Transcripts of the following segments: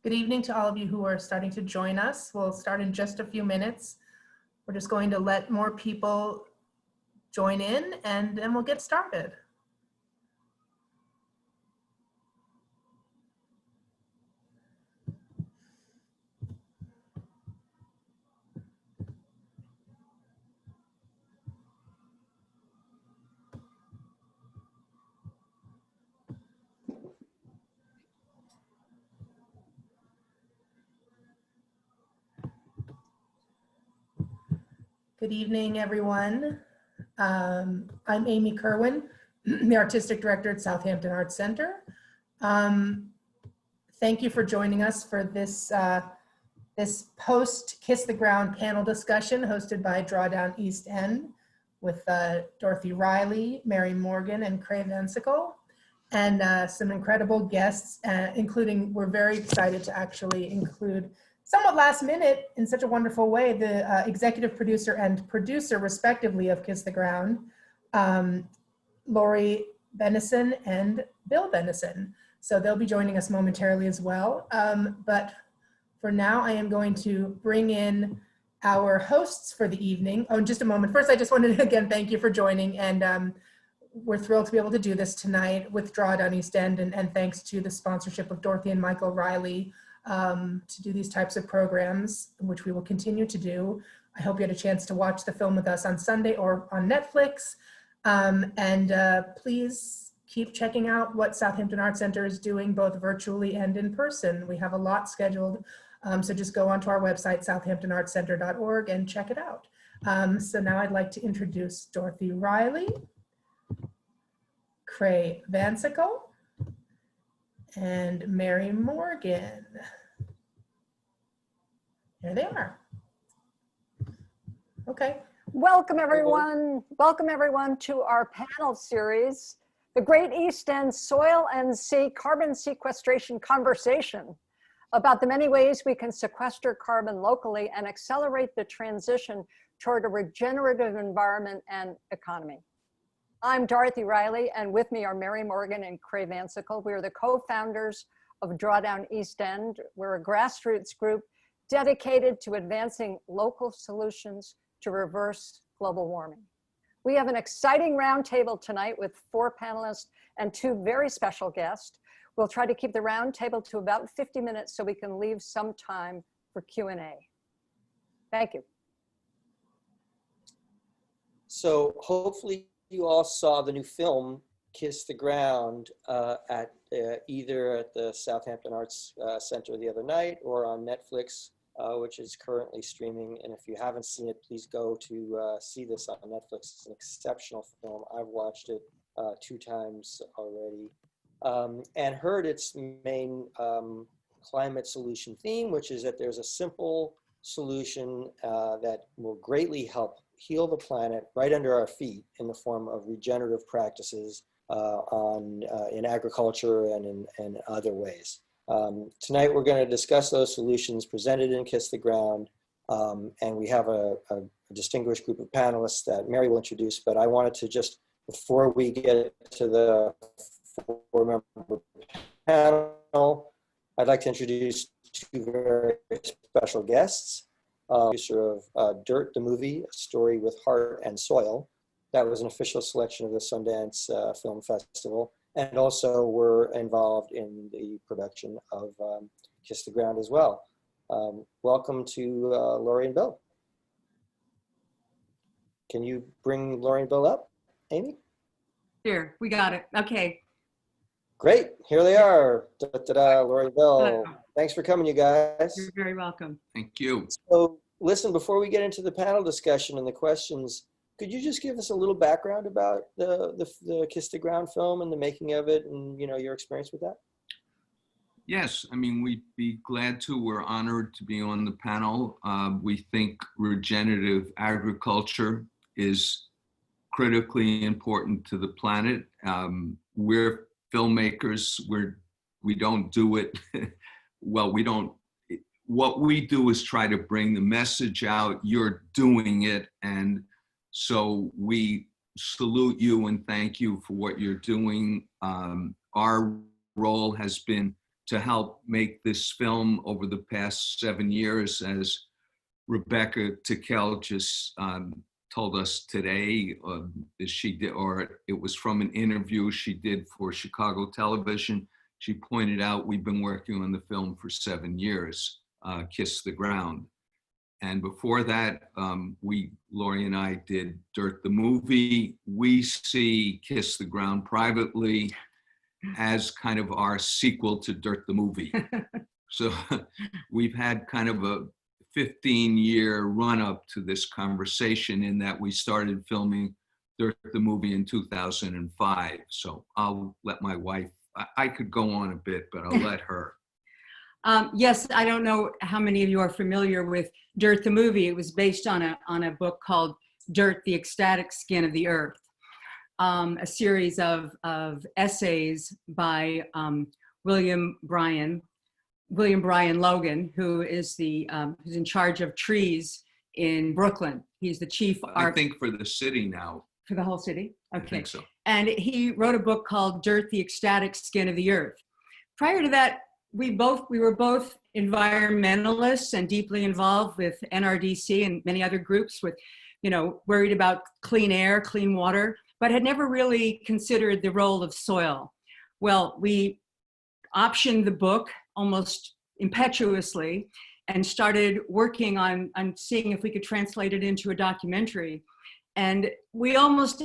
Good evening to all of you who are starting to join us. We'll start in just a few minutes. We're just going to let more people join in and then we'll get started. Good evening, everyone. I'm Amy Kerwin, the Artistic Director at Southampton Arts Center. Thank you for joining us for this, this post-Kiss the Ground panel discussion hosted by Drawdown East End with Dorothy Riley, Mary Morgan, and Craig Vansickle, and some incredible guests, including, we're very excited to actually include somewhat last minute in such a wonderful way, the executive producer and producer respectively of Kiss the Ground, Lori Bennison and Bill Bennison. So they'll be joining us momentarily as well. But for now, I am going to bring in our hosts for the evening. Oh, in just a moment. First, I just wanted to again, thank you for joining. And we're thrilled to be able to do this tonight with Drawdown East End. And thanks to the sponsorship of Dorothy and Michael Riley, to do these types of programs, which we will continue to do. I hope you had a chance to watch the film with us on Sunday or on Netflix. Please keep checking out what Southampton Arts Center is doing both virtually and in person. We have a lot scheduled. So just go onto our website, southamptonartscenter.org, and check it out. So now I'd like to introduce Dorothy Riley, Craig Vansickle, and Mary Morgan. There they are. Okay. Welcome everyone. Welcome everyone to our panel series, The Great East End Soil and Sea Carbon Sequestration Conversation, about the many ways we can sequester carbon locally and accelerate the transition toward a regenerative environment and economy. I'm Dorothy Riley, and with me are Mary Morgan and Craig Vansickle. We are the co-founders of Drawdown East End. We're a grassroots group dedicated to advancing local solutions to reverse global warming. We have an exciting roundtable tonight with 4 panelists and 2 very special guests. We'll try to keep the roundtable to about 50 minutes so we can leave some time for Q&A. Thank you. So hopefully you all saw the new film, Kiss the Ground, either at the Southampton Arts Center the other night or on Netflix, which is currently streaming. And if you haven't seen it, please go to see this on Netflix. It's an exceptional film. I've watched it 2 times already and heard its main climate solution theme, which is that there's a simple solution that will greatly help heal the planet right under our feet in the form of regenerative practices in agriculture and in other ways. Tonight we're going to discuss those solutions presented in Kiss the Ground, and we have a distinguished group of panelists that Mary will introduce, but I wanted to just, before we get to the 4-member panel, I'd like to introduce 2 very special guests. Producer of Dirt, the movie, A Story with Heart and Soil. That was an official selection of the Sundance Film Festival. And also we're involved in the production of Kiss the Ground as well. Welcome to Lori and Bill. Can you bring Lori and Bill up, Amy? Here, we got it. Okay. Great, here they are. Lori and Bill. Hello. Thanks for coming, you guys. You're very welcome. Thank you. So listen, before we get into the panel discussion and the questions, could you just give us a little background about the Kiss the Ground film and the making of it and, you know, your experience with that? Yes, I mean, we'd be glad to. We're honored to be on the panel. We think regenerative agriculture is critically important to the planet. We're filmmakers. We don't do it. Well, we don't. What we do is try to bring the message out. You're doing it, and so we salute you and thank you for what you're doing. Our role has been to help make this film over the past 7 years, as Rebecca Tickell just told us today. She did, or it was from an interview she did for Chicago television. She pointed out we've been working on the film for 7 years, Kiss the Ground. And before that, Lori and I did Dirt the Movie. We see Kiss the Ground privately as kind of our sequel to Dirt the Movie. So we've had kind of a 15-year run-up to this conversation, in that we started filming Dirt the Movie in 2005. So I'll let my wife, I could go on a bit, but I'll let her. Yes, I don't know how many of you are familiar with Dirt the Movie. It was based on a book called Dirt, the Ecstatic Skin of the Earth, a series of essays by William Bryan Logan, who is who's in charge of trees in Brooklyn. He's the chief I think for the city now. For the whole city? Okay. I think so. And he wrote a book called Dirt, the Ecstatic Skin of the Earth. Prior to that, we were both environmentalists and deeply involved with NRDC and many other groups, with, worried about clean air, clean water, but had never really considered the role of soil. Well, we optioned the book almost impetuously and started working on seeing if we could translate it into a documentary. And we almost,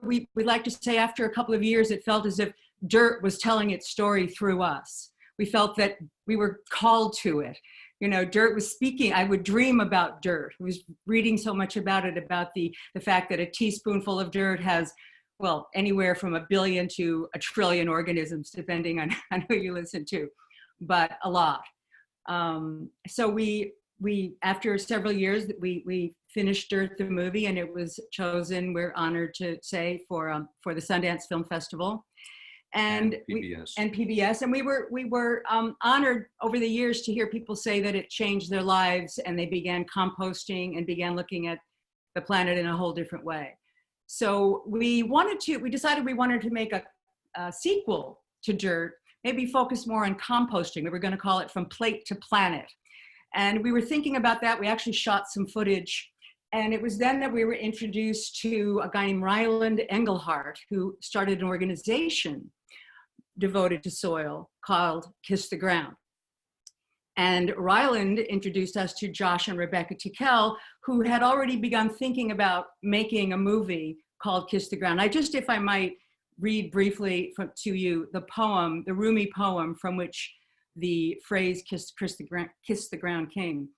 we like to say, after a couple of years, it felt as if Dirt was telling its story through us. We felt that we were called to it. Dirt was speaking. I would dream about dirt. I was reading so much about it, about the fact that a teaspoonful of dirt has, well, anywhere from 1 billion to 1 trillion organisms, depending on who you listen to, but a lot. So we after several years, we finished Dirt the Movie, and it was chosen, we're honored to say, for the Sundance Film Festival. And PBS. PBS, and we were honored over the years to hear people say that it changed their lives, and they began composting and began looking at the planet in a whole different way. So we decided we wanted to make a sequel to Dirt, maybe focus more on composting. We were going to call it From Plate to Planet, and we were thinking about that. We actually shot some footage. And it was then that we were introduced to a guy named Ryland Engelhardt, who started an organization devoted to soil called Kiss the Ground. And Ryland introduced us to Josh and Rebecca Tickell, who had already begun thinking about making a movie called Kiss the Ground. If I might read briefly to you the poem, the Rumi poem from which the phrase Kiss the Ground came.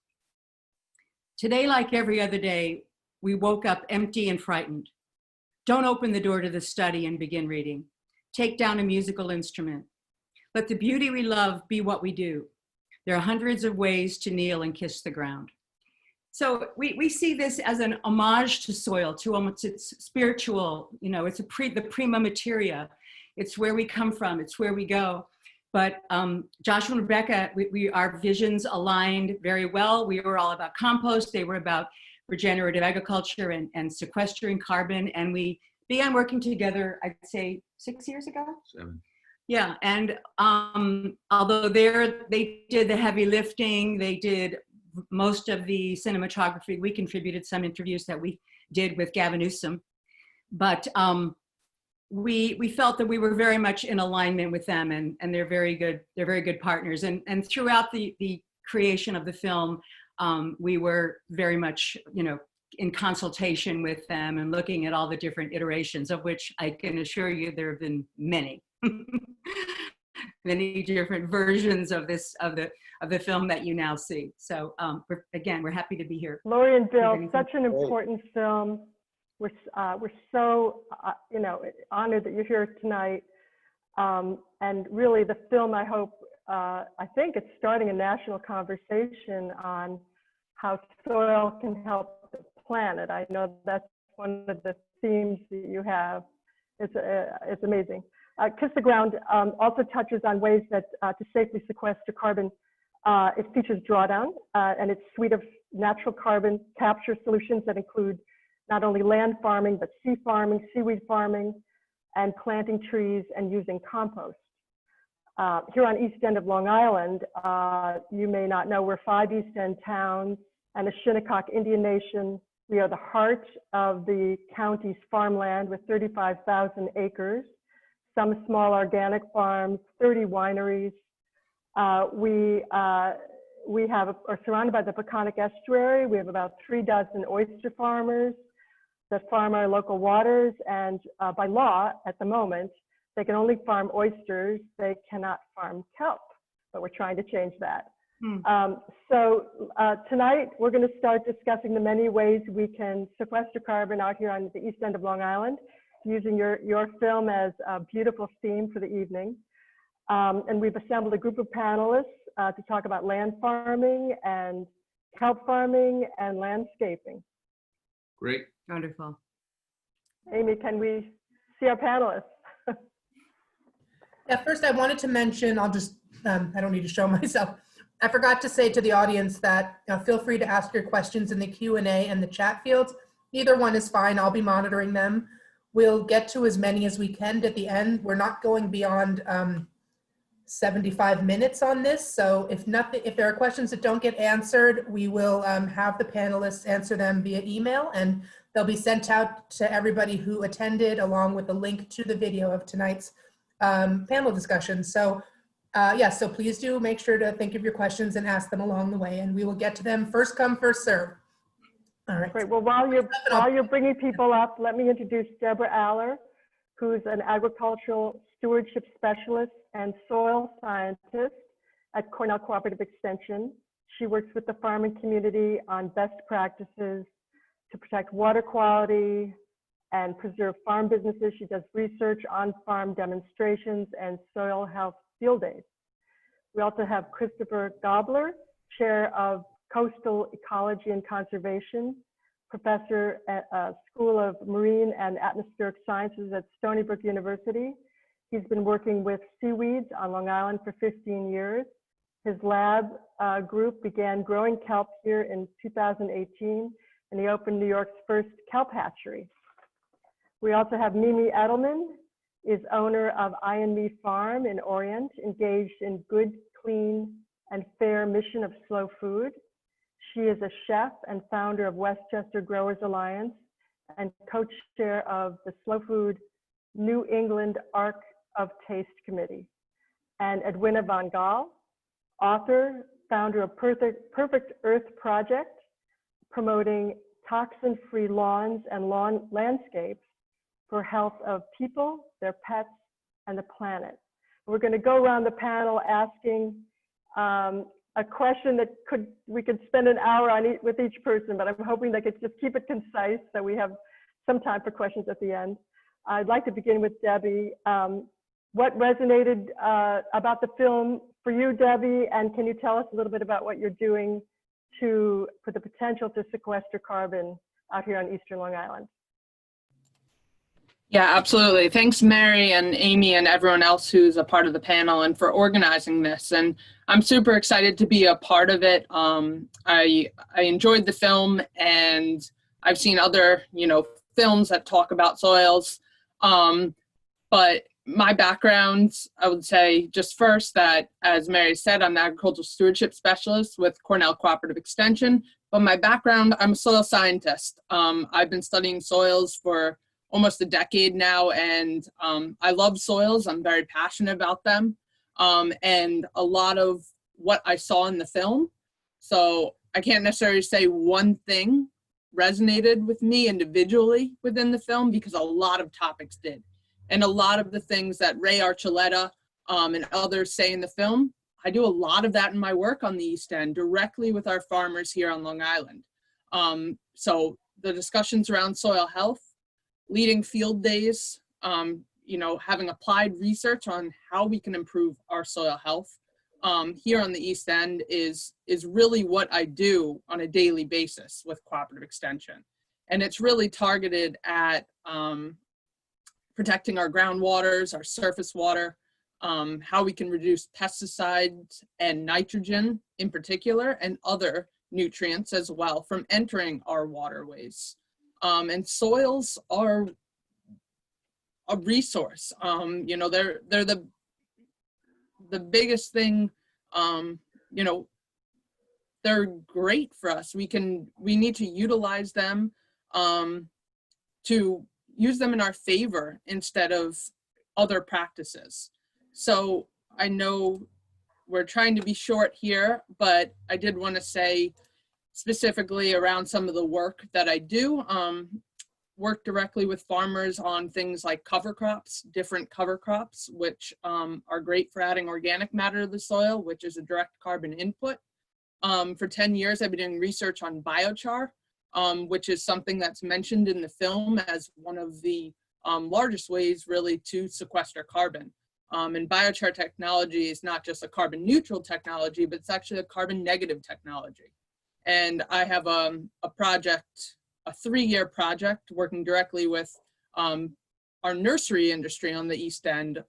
Today, like every other day, we woke up empty and frightened. Don't open the door to the study and begin reading. Take down a musical instrument. Let the beauty we love be what we do. There are hundreds of ways to kneel and kiss the ground. So we see this as an homage to soil, to almost its spiritual, it's the prima materia. It's where we come from, it's where we go. But Joshua and Rebecca, our visions aligned very well. We were all about compost. They were about regenerative agriculture and sequestering carbon. And we began working together, I'd say 6 years ago? 7. Yeah, and although they did the heavy lifting, they did most of the cinematography. We contributed some interviews that we did with Gavin Newsom. But we felt that we were very much in alignment with them, and they're very good partners. And throughout the creation of the film, we were very much, in consultation with them and looking at all the different iterations, of which I can assure you there have been many, many different versions of the film that you now see. So we're happy to be here. Lori and Bill, such an important film. We're so honored that you're here tonight, and really the film, I hope, I think it's starting a national conversation on how soil can help the planet. I know that's one of the themes that you have. It's amazing. Kiss the Ground also touches on ways that to safely sequester carbon. It features Drawdown and its suite of natural carbon capture solutions that include not only land farming, but sea farming, seaweed farming, and planting trees and using compost. Here on East End of Long Island, you may not know, we're 5 East End towns and a Shinnecock Indian Nation. We are the heart of the county's farmland with 35,000 acres, some small organic farms, 30 wineries. We are surrounded by the Peconic Estuary. We have about 3 dozen oyster farmers that farm our local waters, and by law at the moment, they can only farm oysters. They cannot farm kelp, but we're trying to change that. So tonight we're going to start discussing the many ways we can sequester carbon out here on the East End of Long Island, using your film as a beautiful theme for the evening. And we've assembled a group of panelists to talk about land farming and kelp farming and landscaping. Great. Wonderful. Amy, can we see our panelists? Yeah, first I wanted to mention, I'll just, I don't need to show myself. I forgot to say to the audience that feel free to ask your questions in the Q&A and the chat fields. Either one is fine, I'll be monitoring them. We'll get to as many as we can at the end. We're not going beyond 75 minutes on this. So if there are questions that don't get answered, we will have the panelists answer them via email, and they'll be sent out to everybody who attended, along with a link to the video of tonight's panel discussion. So so please do make sure to think of your questions and ask them along the way, and we will get to them first come, first serve. All right. Great. Well, while you're bringing people up, let me introduce Deborah Aller, who's an agricultural stewardship specialist and soil scientist at Cornell Cooperative Extension. She works with the farming community on best practices to protect water quality and preserve farm businesses. She does research on farm demonstrations and soil health field days. We also have Christopher Gobler, Chair of Coastal Ecology and Conservation, Professor at School of Marine and Atmospheric Sciences at Stony Brook University. He's been working with seaweeds on Long Island for 15 years. His lab group began growing kelp here in 2018, and he opened New York's first kelp hatchery. We also have Mimi Edelman, is owner of I and Me Farm in Orient, engaged in good, clean, and fair mission of slow food. She is a chef and founder of Westchester Growers Alliance and co-chair of the Slow Food New England Arc of Taste Committee. And Edwina Von Gaal, author, founder of Perfect Earth Project, promoting toxin-free lawns and lawn landscapes for health of people, their pets, and the planet. We're going to go around the panel asking a question that we could spend an hour on with each person, but I'm hoping they could just keep it concise so we have some time for questions at the end. I'd like to begin with Debbie. What resonated about the film for you, Debbie, and can you tell us a little bit about what you're doing for the potential to sequester carbon out here on Eastern Long Island? Yeah, absolutely. Thanks, Mary and Amy and everyone else who's a part of the panel and for organizing this. And I'm super excited to be a part of it. I enjoyed the film, and I've seen other, films that talk about soils. But my background, I would say just first that, as Mary said, I'm an agricultural stewardship specialist with Cornell Cooperative Extension. But my background, I'm a soil scientist. I've been studying soils for almost a decade now, and I love soils. I'm very passionate about them, and a lot of what I saw in the film. So I can't necessarily say one thing resonated with me individually within the film, because a lot of topics did. And a lot of the things that Ray Archuleta and others say in the film, I do a lot of that in my work on the East End, directly with our farmers here on Long Island. So the discussions around soil health, leading field days, having applied research on how we can improve our soil health here on the East End is really what I do on a daily basis with Cooperative Extension. And it's really targeted at protecting our groundwaters, our surface water, how we can reduce pesticides and nitrogen in particular, and other nutrients as well from entering our waterways. And soils are a resource. They're the the biggest thing, you know, they're great for us. We need to utilize them, to use them in our favor instead of other practices. So I know we're trying to be short here, but I did want to say specifically around some of the work that I do, work directly with farmers on things like cover crops, different cover crops, which are great for adding organic matter to the soil, which is a direct carbon input. For 10 years, I've been doing research on biochar, which is something that's mentioned in the film as one of the largest ways really to sequester carbon. And biochar technology is not just a carbon neutral technology, but it's actually a carbon negative technology. And I have a project, a 3-year project working directly with our nursery industry on the East End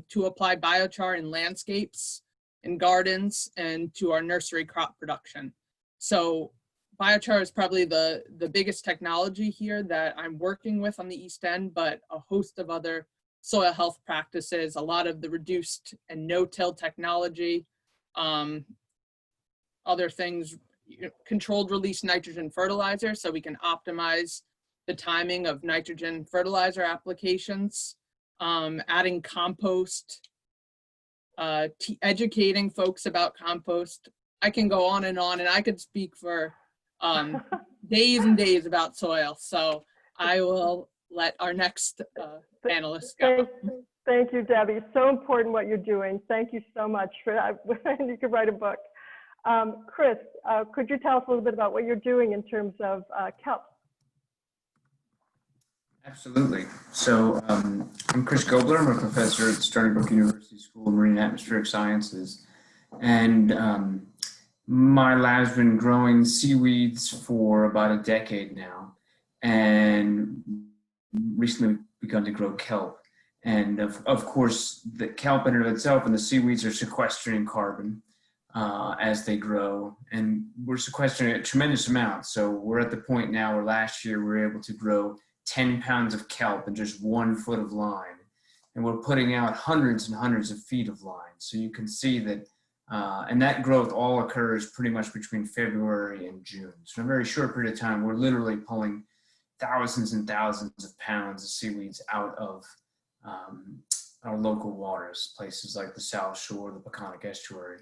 to apply biochar in landscapes, in gardens, and to our nursery crop production. So biochar is probably the biggest technology here that I'm working with on the East End, but a host of other soil health practices, a lot of the reduced and no-till technology, other things, controlled release nitrogen fertilizer, so we can optimize the timing of nitrogen fertilizer applications, adding compost, educating folks about compost. I can go on, and I could speak for days and days about soil. So I will let our next panelist go. Thank you, Debbie. It's so important what you're doing. Thank you so much for that. You could write a book. Chris, could you tell us a little bit about what you're doing in terms of kelp? Absolutely. So I'm Chris Gobler. I'm a professor at Stony Brook University School of Marine and Atmospheric Sciences. And my lab's been growing seaweeds for about a decade now, and recently begun to grow kelp. And of course, the kelp in and of itself and the seaweeds are sequestering carbon as they grow, and we're sequestering a tremendous amount. So we're at the point now where last year we were able to grow 10 pounds of kelp in just 1 foot of line, and we're putting out hundreds and hundreds of feet of line. So you can see that, and that growth all occurs pretty much between February and June. So in a very short period of time, we're literally pulling thousands and thousands of pounds of seaweeds out of our local waters, places like the South Shore, the Peconic Estuary.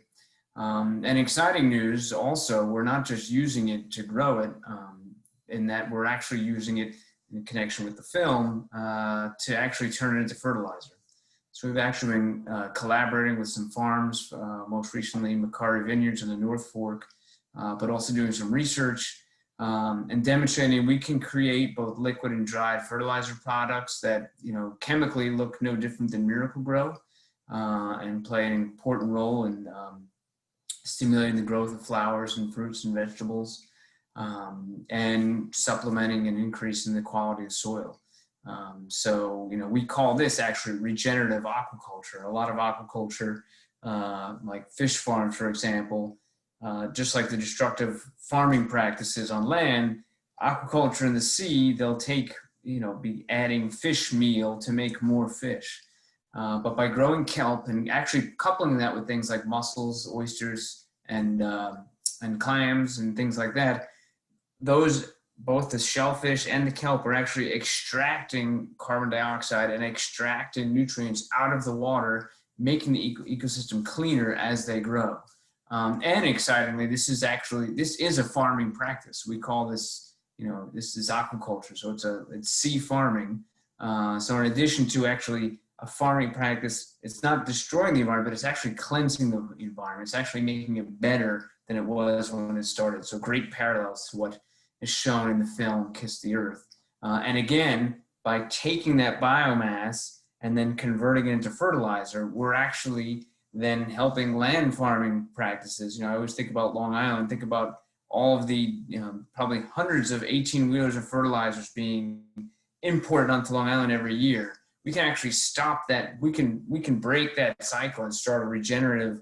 And exciting news also, we're not just using it to grow it, in that we're actually using it in connection with the film to actually turn it into fertilizer. So we've actually been collaborating with some farms, most recently Macari Vineyards in the North Fork, but also doing some research and demonstrating we can create both liquid and dried fertilizer products that, you know, chemically look no different than Miracle-Gro, and play an important role in stimulating the growth of flowers and fruits and vegetables, and supplementing and increasing the quality of soil. So, you know, we call this actually regenerative aquaculture. A lot of aquaculture, like fish farms, for example, just like the destructive farming practices on land, aquaculture in the sea, they'll take, you know, be adding fish meal to make more fish. But by growing kelp and actually coupling that with things like mussels, oysters, and clams and things like that, those, both the shellfish and the kelp, are actually extracting carbon dioxide and extracting nutrients out of the water, making the ecosystem cleaner as they grow. And excitingly, this is a farming practice. We call this, you know, this is aquaculture. So it's sea farming. So in addition to actually a farming practice, it's not destroying the environment, but it's actually cleansing the environment. It's actually making it better than it was when it started. So great parallels to what is shown in the film Kiss the Earth. And again, by taking that biomass and then converting it into fertilizer, we're actually then helping land farming practices. You know, I always think about Long Island, think about all of the, you know, probably hundreds of 18-wheelers of fertilizers being imported onto Long Island every year. We can actually stop that. We can break that cycle and start a regenerative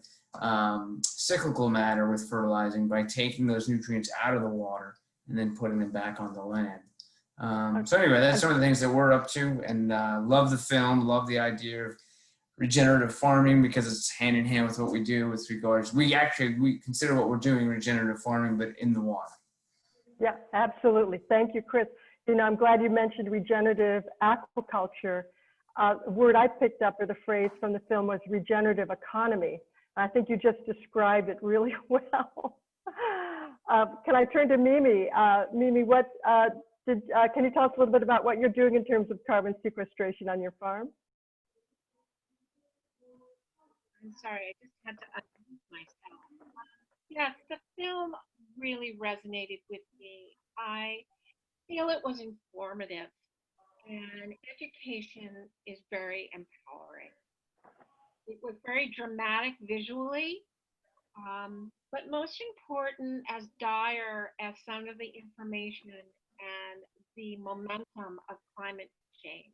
cyclical matter with fertilizing by taking those nutrients out of the water and then putting them back on the land. So anyway, that's some of the things that we're up to, and love the film, love the idea of regenerative farming because it's hand in hand with what we do with regards. We consider what we're doing regenerative farming, but in the water. Yeah, absolutely. Thank you, Chris. You know, I'm glad you mentioned regenerative aquaculture. The word I picked up, or the phrase from the film, was regenerative economy. I think you just described it really well. Can I turn to Mimi? Mimi, what can you tell us a little bit about what you're doing in terms of carbon sequestration on your farm? I'm sorry, I just had to unmute myself. Yes, the film really resonated with me. I feel it was informative, and education is very empowering. It was very dramatic visually, but most important, as dire as some of the information and the momentum of climate change,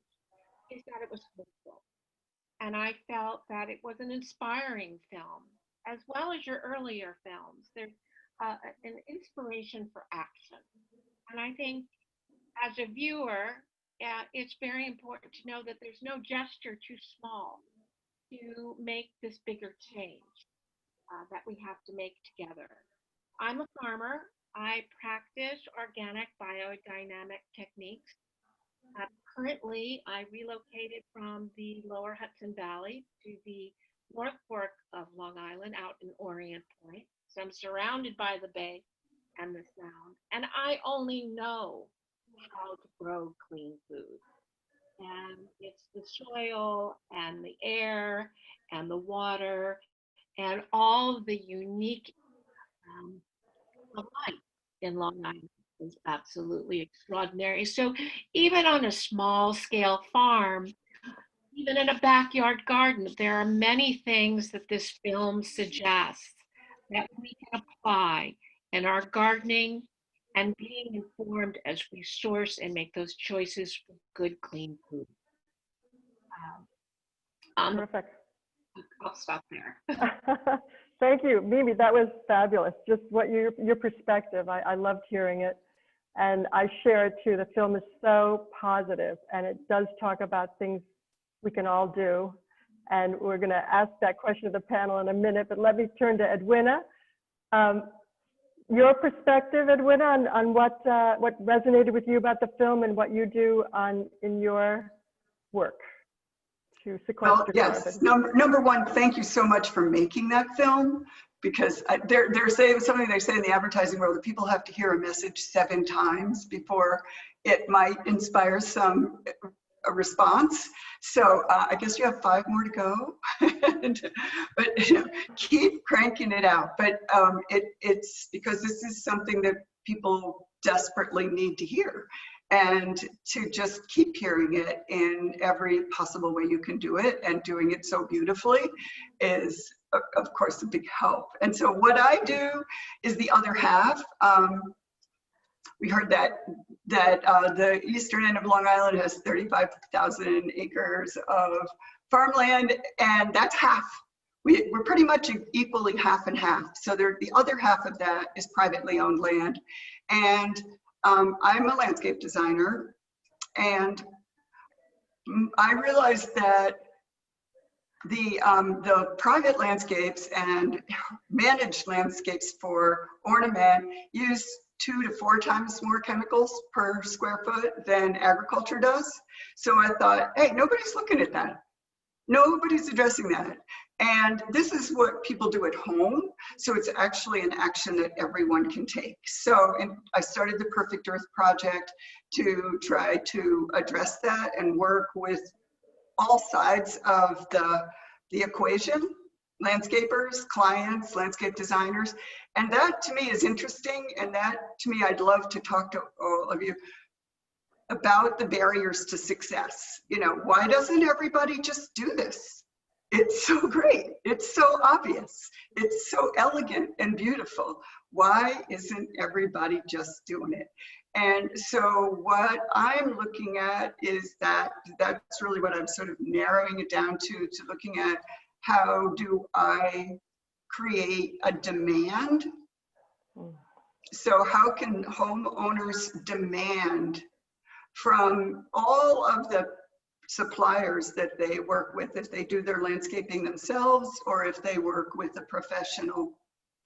is that it was hopeful. And I felt that it was an inspiring film, as well as your earlier films. There's an inspiration for action. And I think as a viewer, it's very important to know that there's no gesture too small to make this bigger change that we have to make together. I'm a farmer. I practice organic biodynamic techniques. Currently, I relocated from the lower Hudson Valley to the North Fork of Long Island out in Orient Point. So I'm surrounded by the bay and the sound. And I only know how to grow clean food. And it's the soil and the air and the water and all the unique life in Long Island is absolutely extraordinary. So even on a small scale farm, even in a backyard garden, there are many things that this film suggests that we can apply in our gardening and being informed as we source and make those choices for good, clean food. Perfect. I'll stop there. Thank you, Mimi. That was fabulous. Just what your perspective. I loved hearing it. And I share it too. The film is so positive, and it does talk about things we can all do. And we're going to ask that question of the panel in a minute, but let me turn to Edwina. Your perspective, Edwina, on what resonated with you about the film and what you do in your work to sequester carbon. Number one, thank you so much for making that film, because they're saying something they say in the advertising world that people have to hear a message 7 times before it might inspire a response. So I guess you have 5 more to go, but you know, keep cranking it out. But it's because this is something that people desperately need to hear, and to just keep hearing it in every possible way you can do it, and doing it so beautifully is of course a big help. And so what I do is the other half. We heard that the eastern end of Long Island has 35,000 acres of farmland, and that's half. We're pretty much equally half and half. So the other half of that is privately owned land. And I'm a landscape designer, and I realized that the private landscapes and managed landscapes for ornament use 2 to 4 times more chemicals per square foot than agriculture does. So I thought, hey, nobody's looking at that. Nobody's addressing that. And this is what people do at home. So it's actually an action that everyone can take. So I started the Perfect Earth Project to try to address that and work with all sides of the equation: landscapers, clients, landscape designers. And that to me is interesting. And that to me, I'd love to talk to all of you about the barriers to success. You know, why doesn't everybody just do this? It's so great. It's so obvious. It's so elegant and beautiful. Why isn't everybody just doing it? And so what I'm looking at is that's really what I'm sort of narrowing it down to looking at: how do I create a demand? So how can homeowners demand from all of the suppliers that they work with, if they do their landscaping themselves or if they work with a professional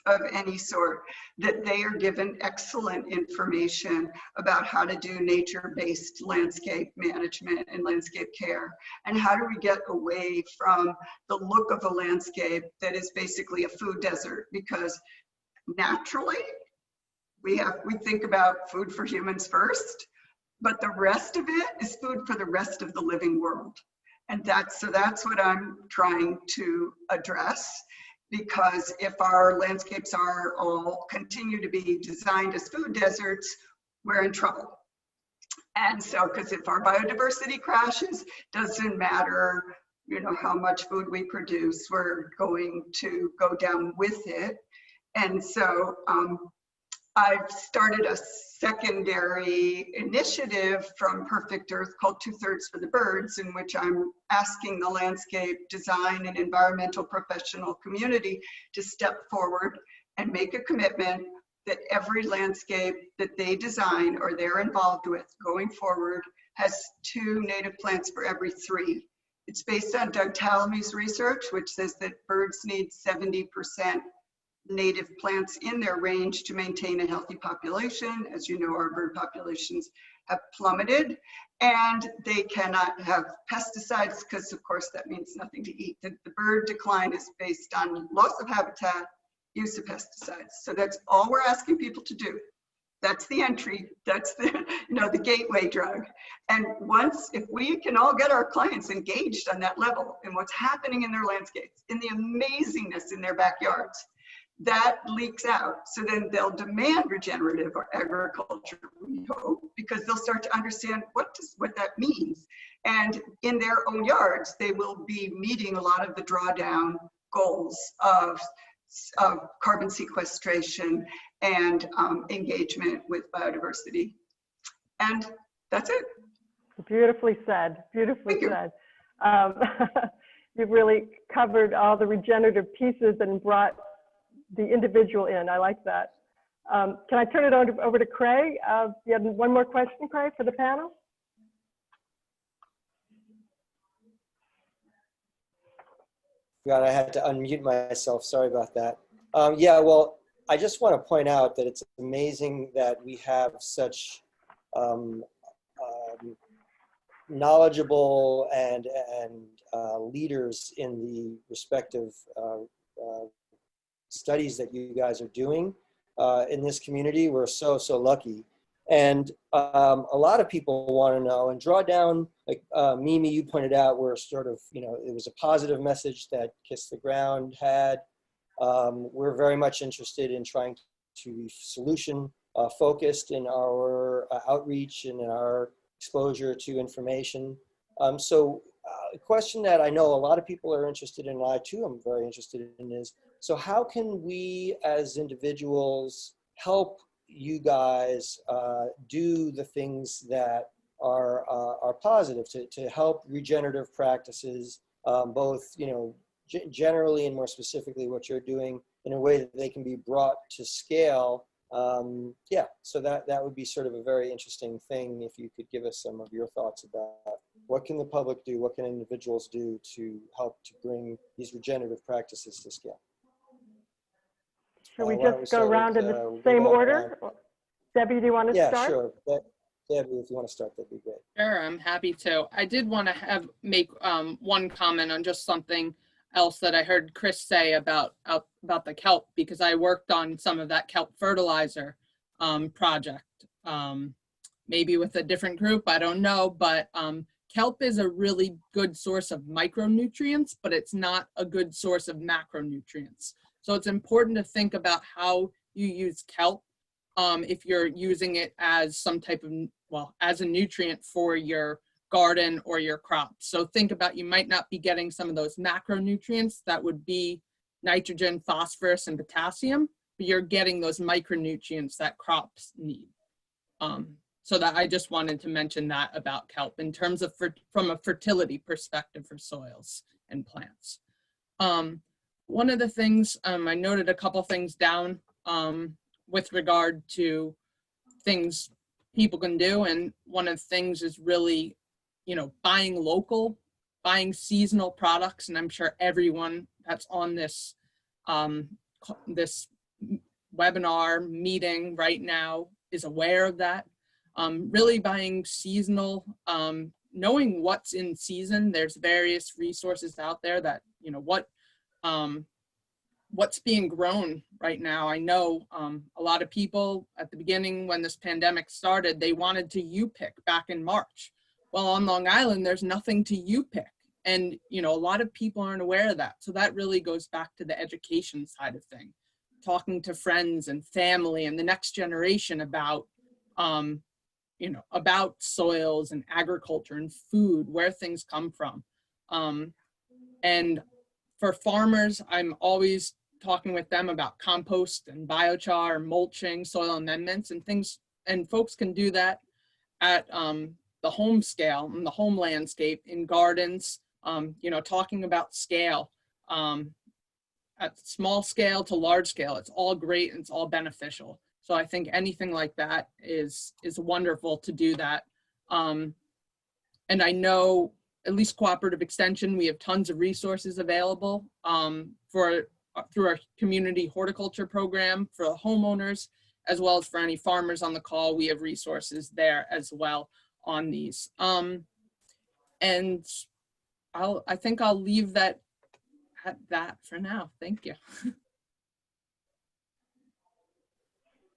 of any sort, that they are given excellent information about how to do nature-based landscape management and landscape care. And how do we get away from the look of a landscape that is basically a food desert? Because naturally, we think about food for humans first, but the rest of it is food for the rest of the living world. And that's what I'm trying to address. Because if our landscapes are all continue to be designed as food deserts, we're in trouble. And so, because if our biodiversity crashes, doesn't matter, you know, how much food we produce, we're going to go down with it. And so I've started a secondary initiative from Perfect Earth called 2/3 for the Birds, in which I'm asking the landscape design and environmental professional community to step forward and make a commitment that every landscape that they design or they're involved with going forward has 2 native plants for every 3. It's based on Doug Tallamy's research, which says that birds need 70% native plants in their range to maintain a healthy population. As you know, our bird populations have plummeted, and they cannot have pesticides because, of course, that means nothing to eat. The bird decline is based on loss of habitat, use of pesticides. So that's all we're asking people to do. That's the entry. That's the, you know, the gateway drug. And once, if we can all get our clients engaged on that level in what's happening in their landscapes, in the amazingness in their backyards, that leaks out. So then they'll demand regenerative agriculture, we hope, because they'll start to understand what that means. And in their own yards, they will be meeting a lot of the drawdown goals of carbon sequestration and engagement with biodiversity. And that's it. Beautifully said, beautifully said. You've really covered all the regenerative pieces and brought the individual in. I like that. Can I turn it over to Craig? You had one more question, Craig, for the panel? God, I had to unmute myself. Sorry about that. Yeah, well, I just want to point out that it's amazing that we have such knowledgeable and leaders in the respective studies that you guys are doing in this community. We're so lucky. And a lot of people want to know, and Drawdown, like Mimi, you pointed out, we're sort of, you know, it was a positive message that Kiss the Ground had. We're very much interested in trying to be solution focused in our outreach and in our exposure to information. So a question that I know a lot of people are interested in, and I too am very interested in, is, so how can we as individuals help you guys do the things that are positive to help regenerative practices, both, you know, generally and more specifically what you're doing in a way that they can be brought to scale. Yeah, so that would be sort of a very interesting thing if you could give us some of your thoughts about what can the public do, what can individuals do to help to bring these regenerative practices to scale. Should we just go around in the same order? Debbie, do you want to start? Yeah, sure. Debbie, if you want to start, that'd be great. Sure, I'm happy to. I did want to make one comment on just something else that I heard Chris say about the kelp, because I worked on some of that kelp fertilizer project, maybe with a different group, I don't know, but kelp is a really good source of micronutrients, but it's not a good source of macronutrients. So it's important to think about how you use kelp if you're using it as some type of, well, as a nutrient for your garden or your crops. So think about, you might not be getting some of those macronutrients that would be nitrogen, phosphorus, and potassium, but you're getting those micronutrients that crops need. So that I just wanted to mention that about kelp in terms of from a fertility perspective for soils and plants. One of the things, I noted a couple things down with regard to things people can do, and one of the things is really buying local, buying seasonal products, and I'm sure everyone that's on this this webinar meeting right now is aware of that. Really buying seasonal, knowing what's in season. There's various resources out there that, what's being grown right now. I know a lot of people at the beginning when this pandemic started, they wanted to U-pick back in March. Well, on Long Island, there's nothing to U-pick. And, a lot of people aren't aware of that. So that really goes back to the education side of things, talking to friends and family and the next generation about, about soils and agriculture and food, where things come from. And for farmers, I'm always talking with them about compost and biochar, mulching, soil amendments and things. And folks can do that at the home scale and the home landscape in gardens, talking about scale, at small scale to large scale. It's all great and it's all beneficial. So I think anything like that is wonderful to do that. And I know at least Cooperative Extension, we have tons of resources available through our community horticulture program for the homeowners, as well as for any farmers on the call. We have resources there as well on these. And I think I'll leave that at that for now. Thank you.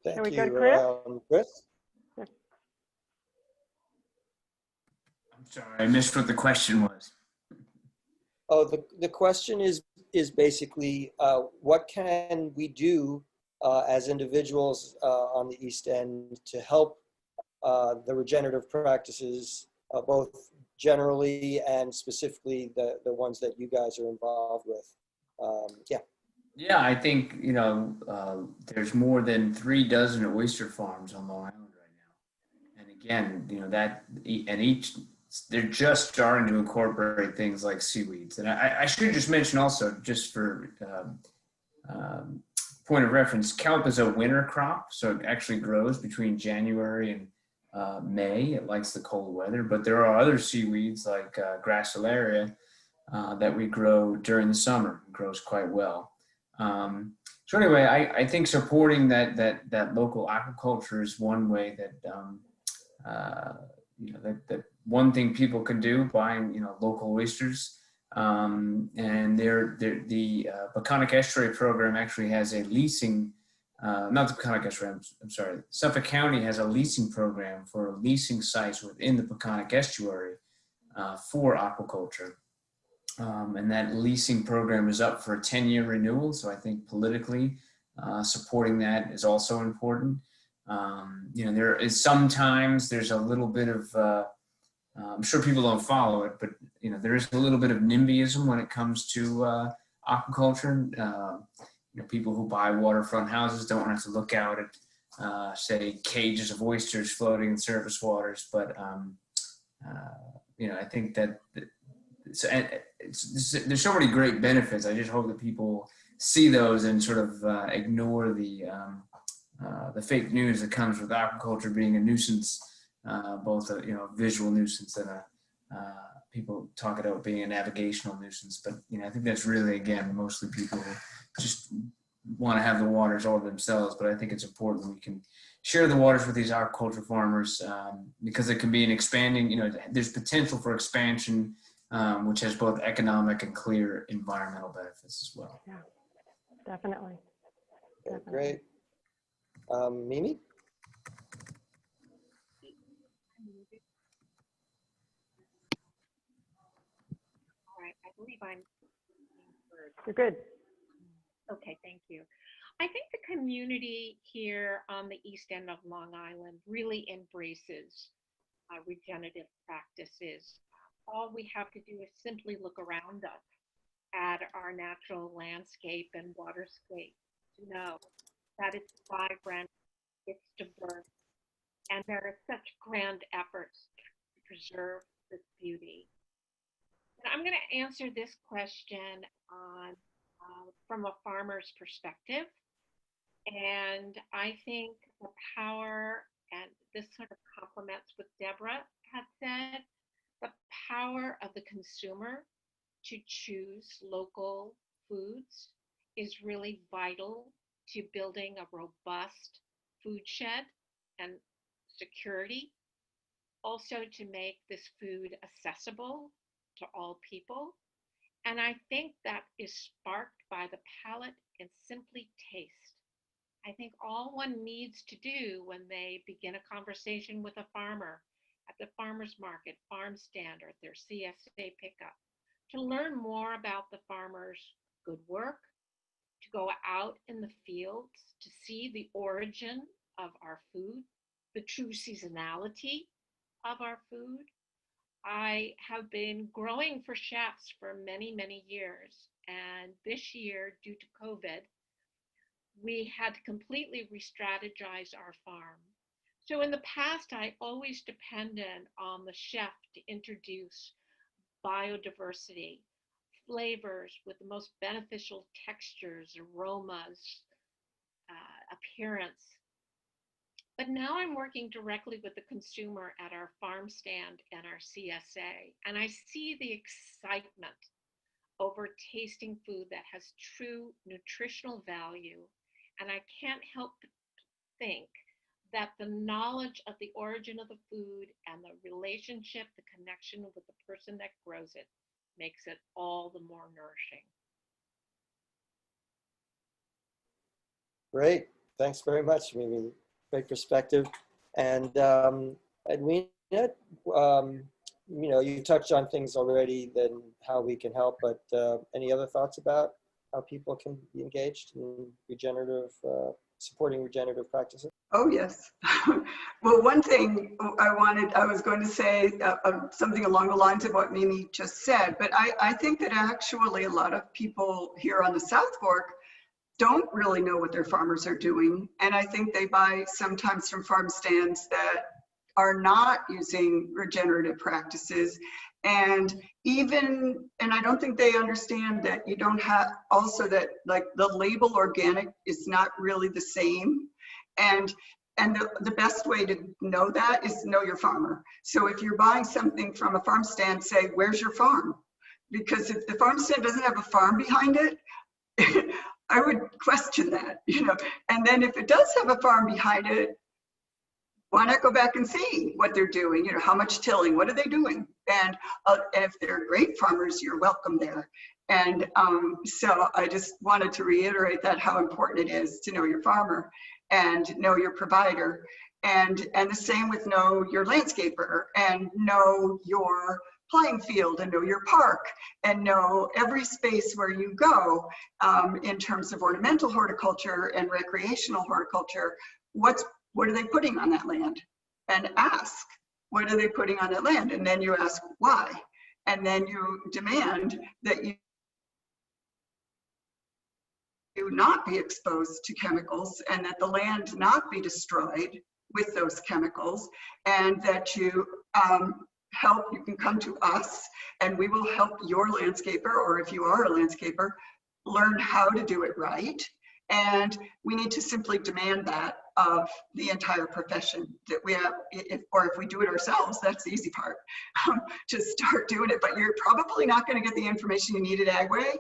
Thank Are we you, good, Chris? Chris. I'm sorry, I missed what the question was. Oh, the question is basically what can we do as individuals on the East End to help the regenerative practices, both generally and specifically the ones that you guys are involved with. Yeah. Yeah, I think, there's more than 36 oyster farms on Long Island right now. And again, they're just starting to incorporate things like seaweeds. And I should just mention also, just for point of reference, kelp is a winter crop. So it actually grows between January and May. It likes the cold weather, but there are other seaweeds like gracilaria that we grow during the summer. It grows quite well. So anyway, I think supporting that local aquaculture is one way that that one thing people can do, buying local oysters. And the Peconic Estuary program actually has a leasing. Not the Peconic Estuary. I'm sorry. Suffolk County has a leasing program for leasing sites within the Peconic Estuary for aquaculture. And that leasing program is up for a 10-year renewal. So I think politically supporting that is also important. There is sometimes there's a little bit of, I'm sure people don't follow it, but there is a little bit of NIMBYism when it comes to aquaculture. People who buy waterfront houses don't want to look out at, say, cages of oysters floating in surface waters. But I think that there's so many great benefits. I just hope that people see those and sort of ignore the fake news that comes with aquaculture being a nuisance, both a visual nuisance and people talk about being a navigational nuisance. But I think that's really, again, mostly people who just want to have the waters all to themselves. But I think it's important that we can share the waters with these aquaculture farmers because it can be an expanding. There's potential for expansion, which has both economic and clear environmental benefits as well. Yeah, definitely. Great. Mimi? All right, I believe I'm. You're good. Okay, thank you. I think the community here on the East End of Long Island really embraces regenerative practices. All we have to do is simply look around us at our natural landscape and waterscape to know that it's vibrant, it's diverse, and there are such grand efforts to preserve this beauty. And I'm going to answer this question from a farmer's perspective. And I think the power, and this sort of complements what Deborah had said, the power of the consumer to choose local foods is really vital to building a robust food shed and security. Also to make this food accessible to all people. And I think that is sparked by the palate and simply taste. I think all one needs to do when they begin a conversation with a farmer at the farmer's market, farm stand, or at their CSA pickup, to learn more about the farmer's good work, to go out in the fields, to see the origin of our food, the true seasonality of our food. I have been growing for chefs for many, many years. And this year, due to COVID, we had to completely re-strategize our farm. So in the past, I always depended on the chef to introduce biodiversity, flavors with the most beneficial textures, aromas, appearance. But now I'm working directly with the consumer at our farm stand and our CSA, and I see the excitement over tasting food that has true nutritional value. And I can't help but think that the knowledge of the origin of the food and the relationship, the connection with the person that grows it, makes it all the more nourishing. Great. Thanks very much, Mimi. Great perspective. And Edwina, you touched on things already, then how we can help, but any other thoughts about how people can be engaged in regenerative, supporting regenerative practices? Oh, yes. Well, one thing I was going to say something along the lines of what Mimi just said, but I think that actually a lot of people here on the South Fork don't really know what their farmers are doing. And I think they buy sometimes from farm stands that are not using regenerative practices. And I don't think they understand that you don't have, also that like the label organic is not really the same. And the best way to know that is to know your farmer. So if you're buying something from a farm stand, say, where's your farm? Because if the farm stand doesn't have a farm behind it, I would question that, And then if it does have a farm behind it, why not go back and see what they're doing? How much tilling, what are they doing? And if they're great farmers, you're welcome there. And so I just wanted to reiterate that, how important it is to know your farmer and know your provider. And the same with know your landscaper and know your playing field and know your park and know every space where you go in terms of ornamental horticulture and recreational horticulture. What are they putting on that land? And ask, what are they putting on that land? And then you ask why. And then you demand that you not be exposed to chemicals and that the land not be destroyed with those chemicals, and that you you can come to us and we will help your landscaper, or if you are a landscaper, learn how to do it right. And we need to simply demand that of the entire profession, that we have, if we do it ourselves, that's the easy part, to start doing it. But you're probably not going to get the information you need at Agway,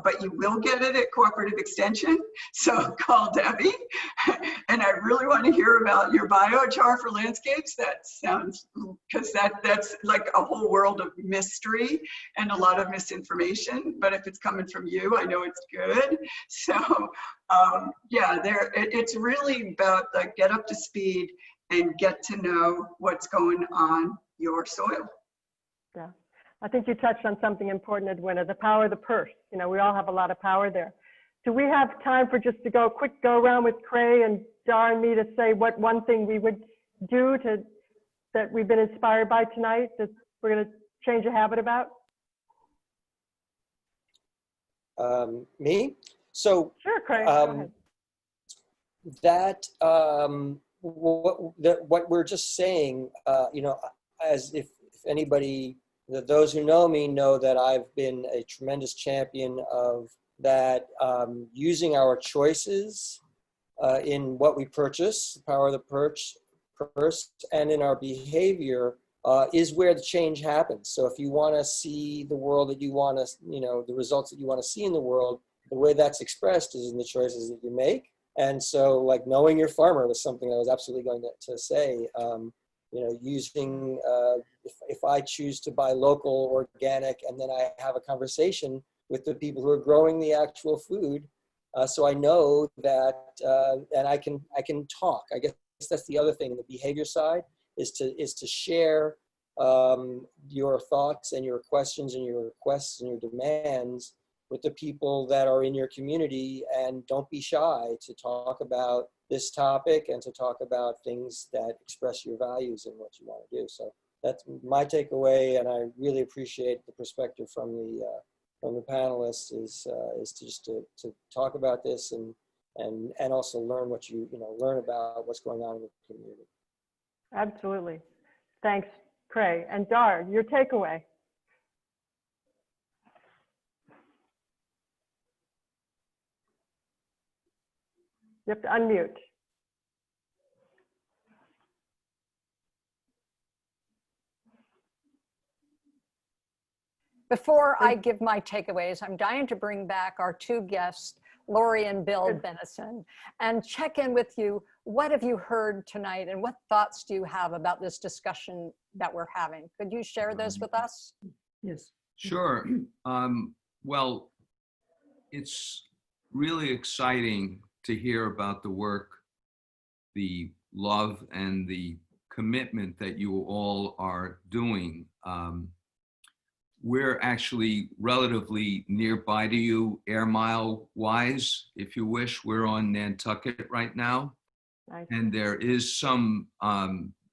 but you will get it at Cooperative Extension. So call Debbie. And I really want to hear about your biochar for landscapes. That sounds, because that's like a whole world of mystery and a lot of misinformation. But if it's coming from you, I know it's good. So yeah, it's really about like get up to speed and get to know what's going on your soil. Yeah, I think you touched on something important, Edwina, the power of the purse. We all have a lot of power there. Do we have time for just to go quick go around with Cray and Dar and me to say what one thing we would do that we've been inspired by tonight that we're going to change a habit about? Me? So sure, Craig. Go ahead. That what we're just saying, as if anybody, those who know me know that I've been a tremendous champion of that, using our choices in what we purchase, the power of the purse, and in our behavior is where the change happens. So if you want to see the world that you want to, the results that you want to see in the world, the way that's expressed is in the choices that you make. And so like knowing your farmer was something I was absolutely going to say, using, if I choose to buy local, organic, and then I have a conversation with the people who are growing the actual food, so I know that, and I can talk. I guess that's the other thing, the behavior side is to share your thoughts and your questions and your requests and your demands with the people that are in your community, and don't be shy to talk about this topic and to talk about things that express your values and what you want to do. So that's my takeaway, and I really appreciate the perspective from the panelists is to talk about this and also learn what learn about what's going on in the community. Absolutely. Thanks, Craig. And Dar, your takeaway. You have to unmute. Before I give my takeaways, I'm dying to bring back our two guests, Lori and Bill Benison, and check in with you. What have you heard tonight, and what thoughts do you have about this discussion that we're having? Could you share those with us? Yes. Sure. Well, it's really exciting to hear about the work, the love, and the commitment that you all are doing. We're actually relatively nearby to you, air mile wise, if you wish. We're on Nantucket right now. Nice. And there is some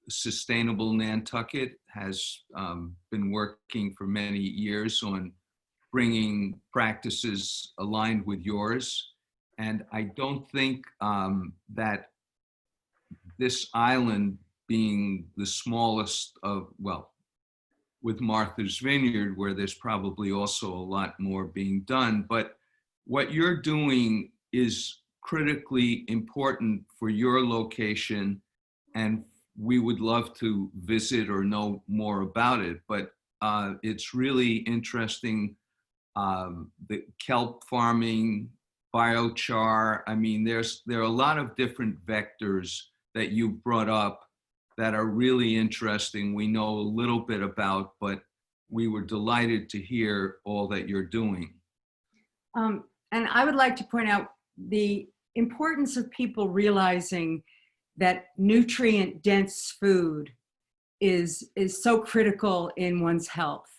Sustainable Nantucket has been working for many years on bringing practices aligned with yours. And I don't think that this island being the smallest of, well, with Martha's Vineyard, where there's probably also a lot more being done, but what you're doing is critically important for your location, and we would love to visit or know more about it, but it's really interesting. The kelp farming, biochar, I mean, there are a lot of different vectors that you brought up that are really interesting. We know a little bit about, but we were delighted to hear all that you're doing. And I would like to point out the importance of people realizing that nutrient-dense food is so critical in one's health.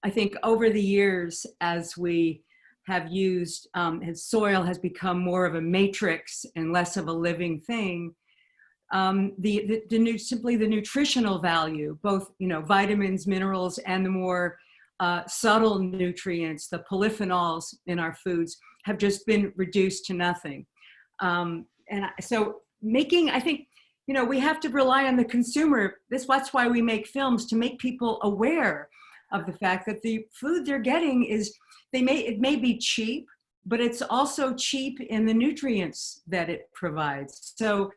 I think over the years, as we have used, as soil has become more of a matrix and less of a living thing, simply the nutritional value, both vitamins, minerals, and the more subtle nutrients, the polyphenols in our foods, have just been reduced to nothing. And so I think, we have to rely on the consumer. That's why we make films, to make people aware of the fact that the food they're getting it may be cheap, but it's also cheap in the nutrients that it provides. So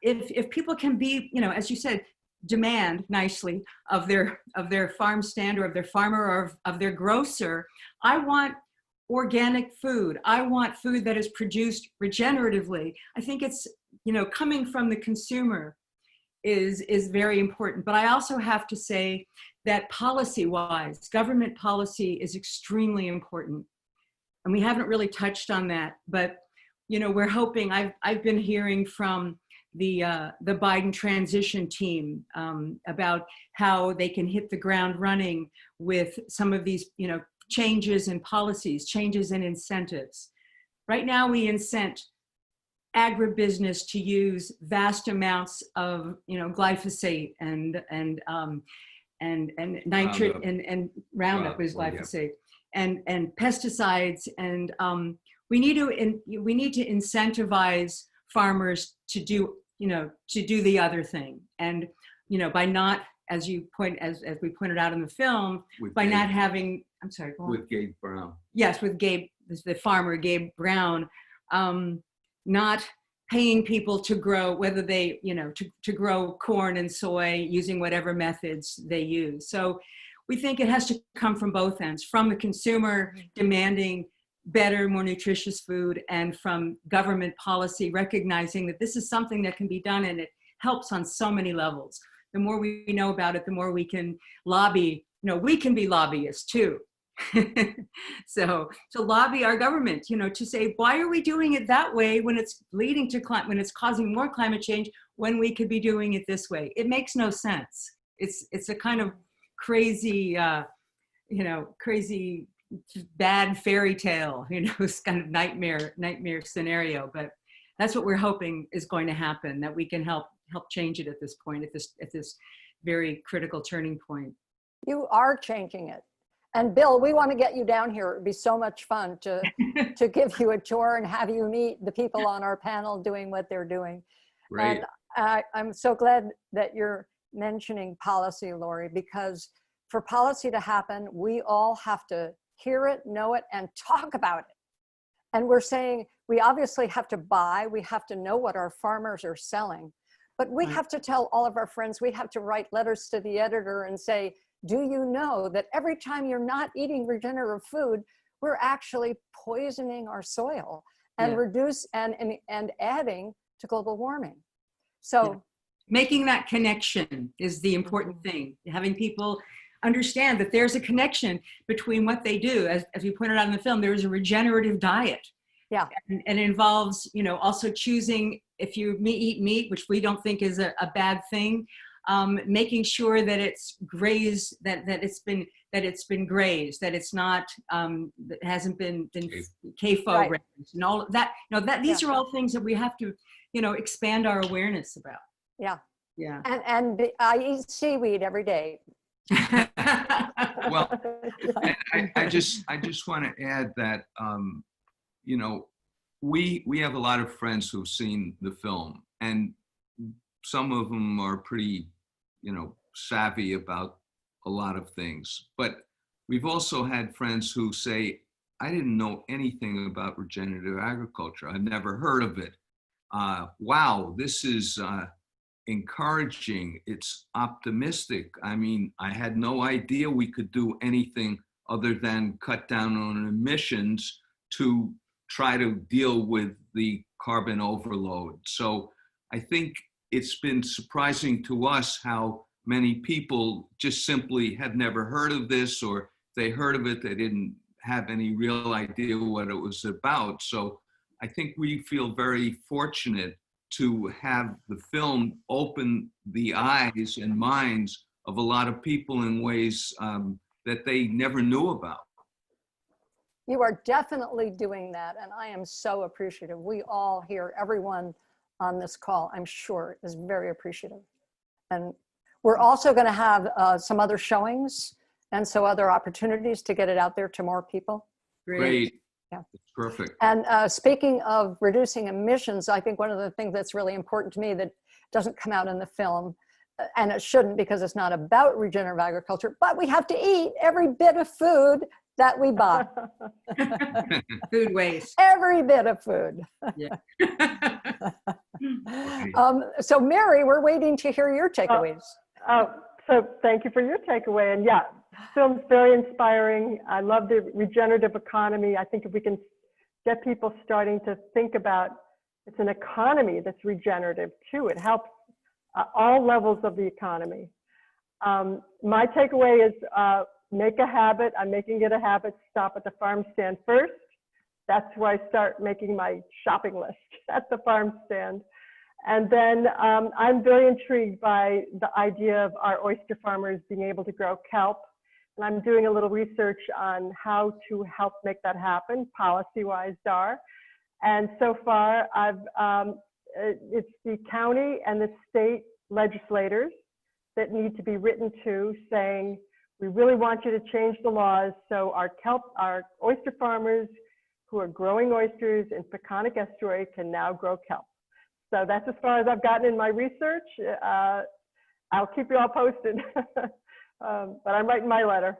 if people can be, as you said, demand nicely of their farm stand or of their farmer or of their grocer, I want organic food. I want food that is produced regeneratively. I think it's, coming from the consumer is very important. But I also have to say that policy-wise, government policy is extremely important. And we haven't really touched on that, but we're hoping. I've been hearing from the Biden transition team about how they can hit the ground running with some of these, changes in policies, changes in incentives. Right now, we incent agribusiness to use vast amounts of, glyphosate and nitrate and Roundup is glyphosate, and pesticides, and we need to incentivize farmers to do the other thing, and by not, as we pointed out in the film, by not having, I'm sorry, go on. With Gabe Brown. Yes, with Gabe, the farmer Gabe Brown, not paying people to grow, whether they, to grow corn and soy using whatever methods they use. So we think it has to come from both ends, from the consumer demanding better, more nutritious food, and from government policy recognizing that this is something that can be done, and it helps on so many levels. The more we know about it, the more we can lobby. We can be lobbyists too. So to lobby our government, to say, why are we doing it that way when it's leading to when it's causing more climate change, when we could be doing it this way? It makes no sense. It's a kind of crazy, crazy bad fairy tale, it's kind of nightmare scenario. But that's what we're hoping is going to happen, that we can help change it at this point, at this very critical turning point. You are changing it. And Bill, we want to get you down here. It'd be so much fun to give you a tour and have you meet the people on our panel doing what they're doing. Great. And I'm so glad that you're mentioning policy, Lori, because for policy to happen, we all have to hear it, know it, and talk about it. And we're saying we obviously have to buy, we have to know what our farmers are selling, but we have to tell all of our friends, we have to write letters to the editor and say, do you know that every time you're not eating regenerative food, we're actually poisoning our soil and and adding to global warming? So making that connection is the important thing. Having people understand that there's a connection between what they do. As we pointed out in the film, there is a regenerative diet. Yeah. And it involves, also choosing, if you eat meat, which we don't think is a bad thing, making sure that it's grazed, that it's been grazed, that it's not, that hasn't been CAFO raised, and all of that. These are all things that we have to, expand our awareness about. Yeah. Yeah. And I eat seaweed every day. Well, I just want to add that, we have a lot of friends who've seen the film, and some of them are pretty, savvy about a lot of things. But we've also had friends who say, I didn't know anything about regenerative agriculture. I've never heard of it. Wow, this is encouraging. It's optimistic. I mean, I had no idea we could do anything other than cut down on emissions to try to deal with the carbon overload. So I think it's been surprising to us how many people just simply have never heard of this, or if they heard of it, they didn't have any real idea what it was about. So I think we feel very fortunate to have the film open the eyes and minds of a lot of people in ways that they never knew about. You are definitely doing that, and I am so appreciative. We all here, everyone on this call, I'm sure, is very appreciative. And we're also going to have some other showings and so other opportunities to get it out there to more people. Great. Yeah. That's perfect. And speaking of reducing emissions, I think one of the things that's really important to me that doesn't come out in the film, and it shouldn't because it's not about regenerative agriculture, but we have to eat every bit of food that we buy. Food waste. Every bit of food. Yeah. So Mary, we're waiting to hear your takeaways. So thank you for your takeaway. And yeah, film's very inspiring. I love the regenerative economy. I think if we can get people starting to think about, it's an economy that's regenerative too. It helps all levels of the economy. My takeaway is make a habit. I'm making it a habit. Stop at the farm stand first. That's where I start making my shopping list, at the farm stand. And then I'm very intrigued by the idea of our oyster farmers being able to grow kelp. And I'm doing a little research on how to help make that happen, policy-wise, Dar. And so far, it's the county and the state legislators that need to be written to, saying, we really want you to change the laws so our oyster farmers who are growing oysters in Peconic Estuary can now grow kelp. So that's as far as I've gotten in my research. I'll keep you all posted, but I'm writing my letter.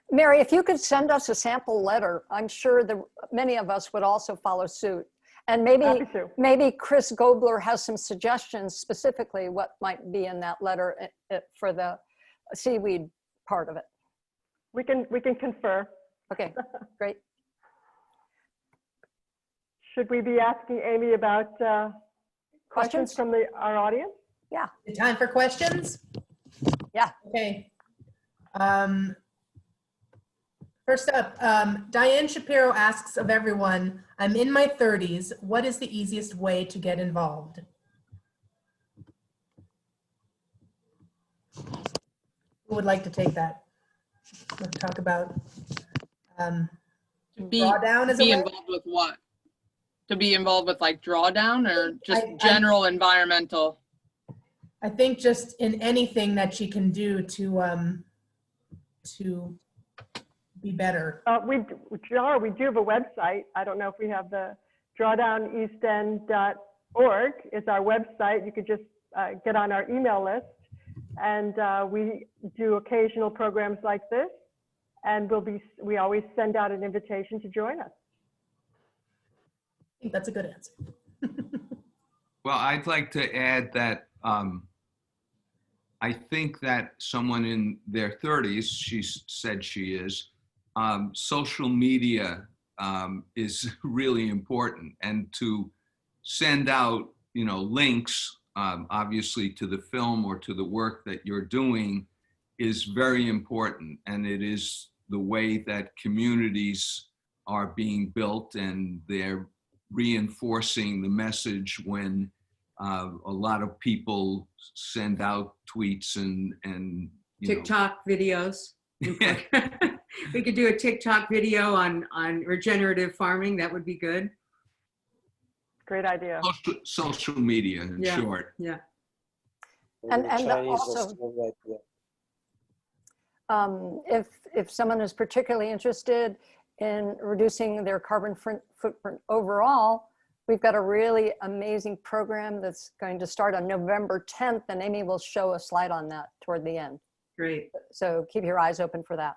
Mary, if you could send us a sample letter, I'm sure many of us would also follow suit. And Happy to. maybe Chris Gobler has some suggestions specifically what might be in that letter for the seaweed part of it. We can confer. Okay, great. Should we be asking Amy about questions from our audience? Yeah. Time for questions? Yeah. Okay. First up, Diane Shapiro asks of everyone, I'm in my 30s. What is the easiest way to get involved? Who would like to take that? Let's talk about Drawdown as a be way? involved with what? To be involved with like Drawdown or just I- general environmental? I think just in anything that she can do to be better. We do have a website. I don't know if we have the drawdowneastend.org is our website. You could just get on our email list, and we do occasional programs like this, and we always send out an invitation to join us. I think that's a good answer. Well, I'd like to add that I think that someone in their 30s, she said she is, social media is really important, and to send out, links, obviously to the film or to the work that you're doing is very important, and it is the way that communities are being built, and they're reinforcing the message when a lot of people send out tweets and TikTok videos. We could do a TikTok video on regenerative farming. That would be good. Great idea. social media in short. Yeah. And The Chinese will also- steal that, yeah. If someone is particularly interested in reducing their carbon footprint overall, we've got a really amazing program that's going to start on November 10th, and Amy will show a slide on that toward the end. Great. So keep your eyes open for that.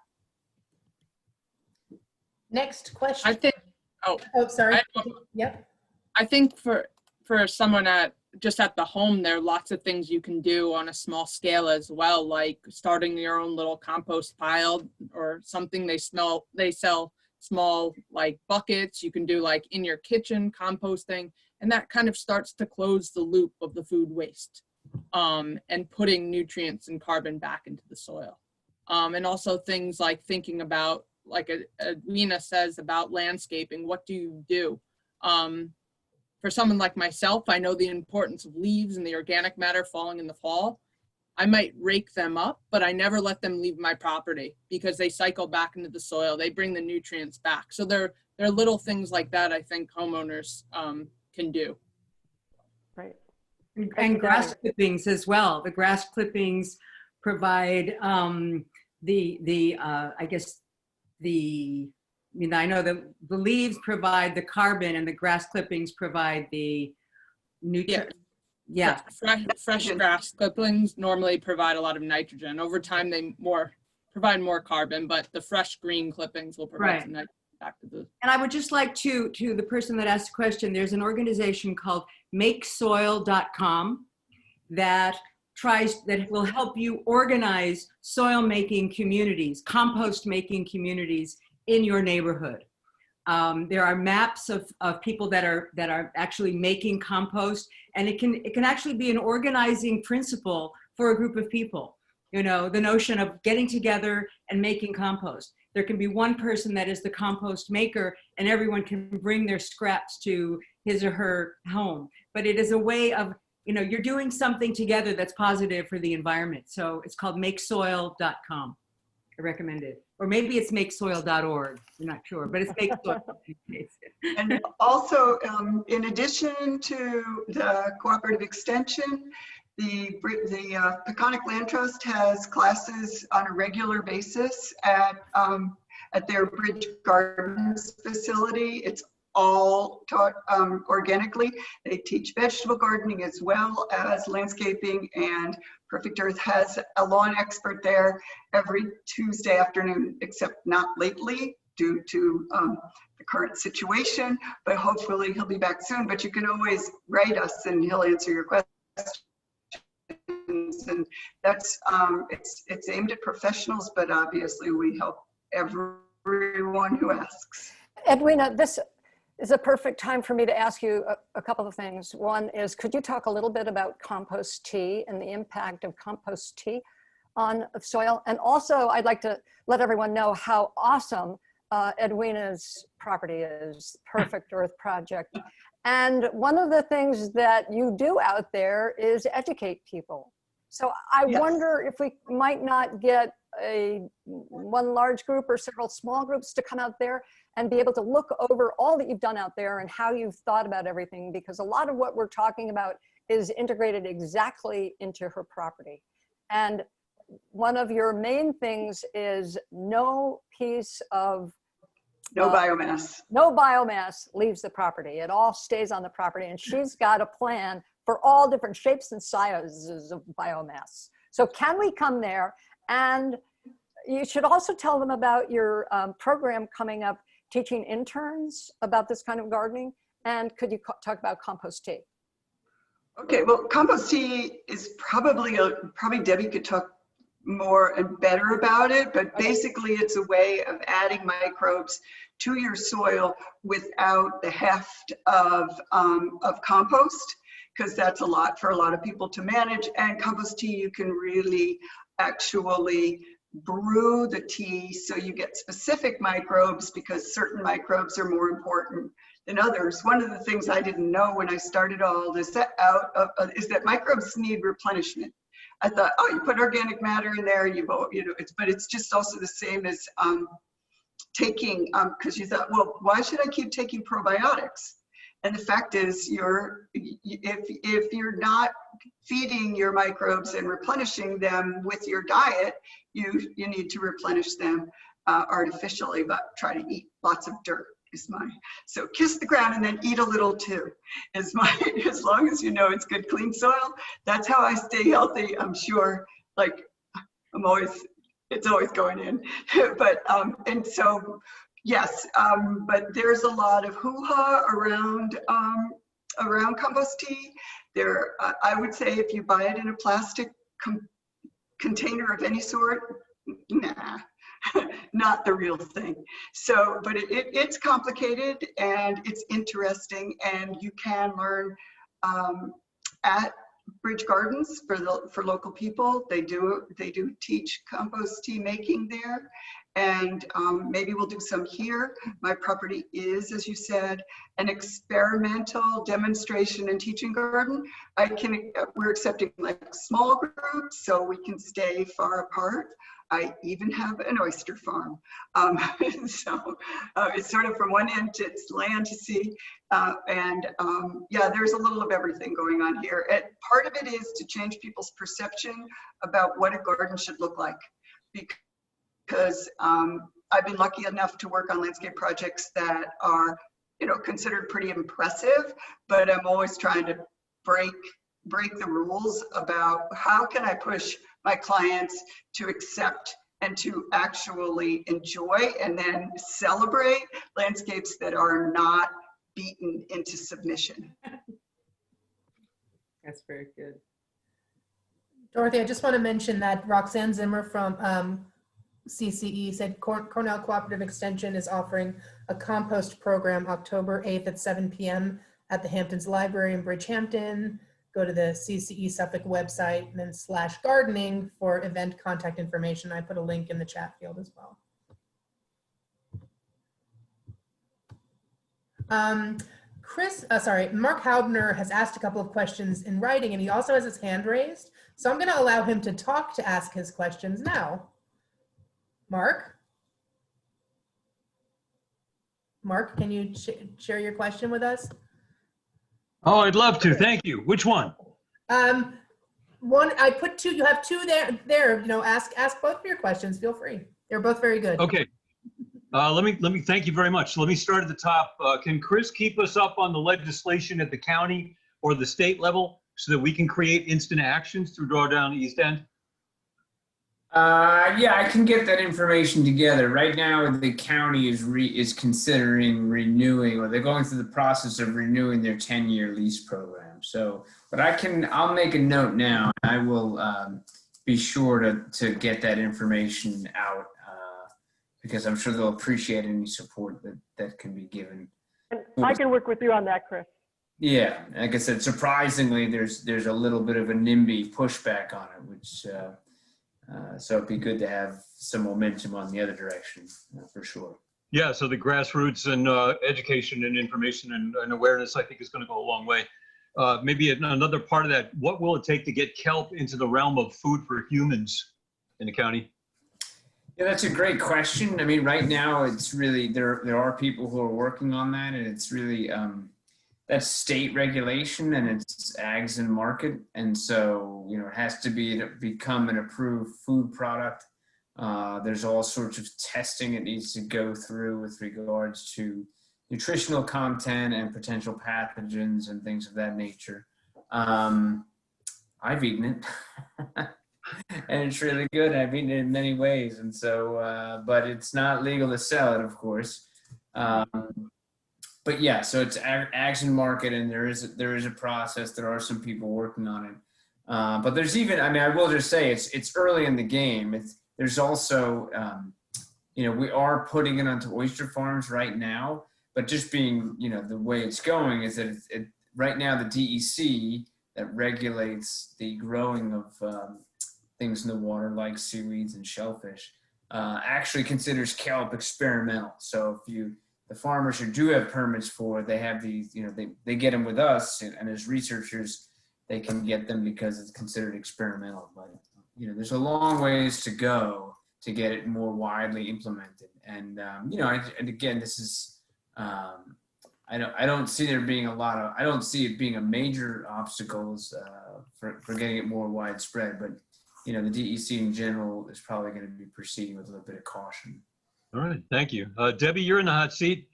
Next question. I think, Oh, sorry. Yep. I think for someone just at the home, there are lots of things you can do on a small scale as well, like starting your own little compost pile or something. They sell small like buckets. You can do like in your kitchen composting, and that kind of starts to close the loop of the food waste and putting nutrients and carbon back into the soil. And also things like thinking about, like Adwina says, about landscaping. What do you do? For someone like myself, I know the importance of leaves and the organic matter falling in the fall. I might rake them up, but I never let them leave my property because they cycle back into the soil. They bring the nutrients back. So there are little things like that I think homeowners can do. Right. And grass clippings as well. The grass clippings provide I know that the leaves provide the carbon and the grass clippings provide the nutrients. Yeah. Fresh grass clippings normally provide a lot of nitrogen. Over time, they provide more carbon, but the fresh green clippings will provide some nitrogen back to the. And I would just like to the person that asked the question, there's an organization called makesoil.com that will help you organize soil making communities, compost making communities in your neighborhood. There are maps of people that are actually making compost, and it can actually be an organizing principle for a group of people. The notion of getting together and making compost. There can be one person that is the compost maker, and everyone can bring their scraps to his or her home. But it is a way of, you're doing something together that's positive for the environment. So it's called makesoil.com. I recommend it. Or maybe it's makesoil.org. I'm not sure, but it's makesoil. And also, in addition to the cooperative extension, the Peconic Land Trust has classes on a regular basis at their Bridge Gardens facility. It's all taught organically. They teach vegetable gardening as well as landscaping, and Perfect Earth has a lawn expert there every Tuesday afternoon, except not lately due to the current situation, but hopefully he'll be back soon. But you can always write us and he'll answer your questions. And that's, it's aimed at professionals, but obviously we help everyone who asks. Edwina, this is a perfect time for me to ask you a couple of things. One is, could you talk a little bit about compost tea and the impact of compost tea on soil? And also, I'd like to let everyone know how awesome Edwina's property is, Perfect Earth Project. And one of the things that you do out there is educate people. So I wonder if we might not get one large group or several small groups to come out there and be able to look over all that you've done out there and how you've thought about everything, because a lot of what we're talking about is integrated exactly into her property. And one of your main things is no piece of biomass. No biomass leaves the property. It all stays on the property. And she's got a plan for all different shapes and sizes of biomass. So can we come there? And you should also tell them about your program coming up, teaching interns about this kind of gardening. And could you talk about compost tea? Okay, well, compost tea is probably Debbie could talk more and better about it, but basically it's a way of adding microbes to your soil without the heft of compost, because that's a lot for a lot of people to manage. And compost tea, you can really actually brew the tea so you get specific microbes, because certain microbes are more important than others. One of the things I didn't know when I started all this out is that microbes need replenishment. I thought, oh, you put organic matter in there, but it's just also the same as taking, because you thought, well, why should I keep taking probiotics? And the fact is, if you're not feeding your microbes and replenishing them with your diet, you need to replenish them artificially, but try to eat lots of dirt. So kiss the ground and then eat a little too. As long as you know it's good, clean soil, that's how I stay healthy. I'm sure, like it's always going in. But, and so, yes, but there's a lot of hoo-ha around compost tea. I would say if you buy it in a plastic container of any sort, nah. Not the real thing. So, but it's complicated and it's interesting, and you can learn at Bridge Gardens for local people. They do teach compost tea making there, and maybe we'll do some here. My property is, as you said, an experimental demonstration and teaching garden. We're accepting like small groups, so we can stay far apart. I even have an oyster farm. So it's sort of from one end to its land to sea. Yeah, there's a little of everything going on here. And part of it is to change people's perception about what a garden should look like. Because I've been lucky enough to work on landscape projects that are, considered pretty impressive, but I'm always trying to break the rules about how can I push my clients to accept and to actually enjoy and then celebrate landscapes that are not beaten into submission. That's very good. Dorothy, I just want to mention that Roxanne Zimmer from CCE said Cornell Cooperative Extension is offering a compost program October 8th at 7 p.m. at the Hamptons Library in Bridgehampton. Go to the CCE Suffolk website and then /gardening for event contact information. I put a link in the chat field as well. Mark Haubner has asked a couple of questions in writing, and he also has his hand raised. So I'm going to allow him to talk to ask his questions now. Mark, can you share your question with us? Oh, I'd love to. Thank you. Which one? One, I put two. You have two there. Ask both of your questions. Feel free. They're both very good. Okay. Let me thank you very much. Let me start at the top. Can Chris keep us up on the legislation at the county or the state level so that we can create instant actions through Drawdown East End? Yeah, I can get that information together. Right now, the county is considering renewing, or they're going through the process of renewing their 10-year lease program. So, but I'll make a note now. I will be sure to get that information out because I'm sure they'll appreciate any support that can be given. And I can work with you on that, Chris. Yeah, like I said, surprisingly, there's a little bit of a NIMBY pushback on it, which. So it'd be good to have some momentum on the other direction, for sure. Yeah, so the grassroots and education and information and awareness, I think, is going to go a long way. Maybe another part of that, what will it take to get kelp into the realm of food for humans in the county? Yeah, that's a great question. I mean, right now, it's really, there are people who are working on that, and it's really, that's state regulation and it's ags and market. And so, you know, it has to become an approved food product. There's all sorts of testing it needs to go through with regards to nutritional content and potential pathogens and things of that nature. I've eaten it and it's really good. I've eaten it in many ways. And so, but it's not legal to sell it, of course. But yeah, so it's ags and market, and there is a process. There are some people working on it, but there's even. I mean, I will just say it's early in the game. There's also, you know, we are putting it onto oyster farms right now, but just being, you know, the way it's going is that right now the DEC that regulates the growing of things in the water like seaweeds and shellfish actually considers kelp experimental. So if the farmers who do have permits for it, they have these, you know, they get them with us, and as researchers, they can get them because it's considered experimental. But, you know, there's a long ways to go to get it more widely implemented. And, you know, and again, this is, I don't see there being I don't see it being a major obstacles for getting it more widespread, but, you know, the DEC in general is probably going to be proceeding with a little bit of caution. All right, thank you. Debbie, you're in the hot seat.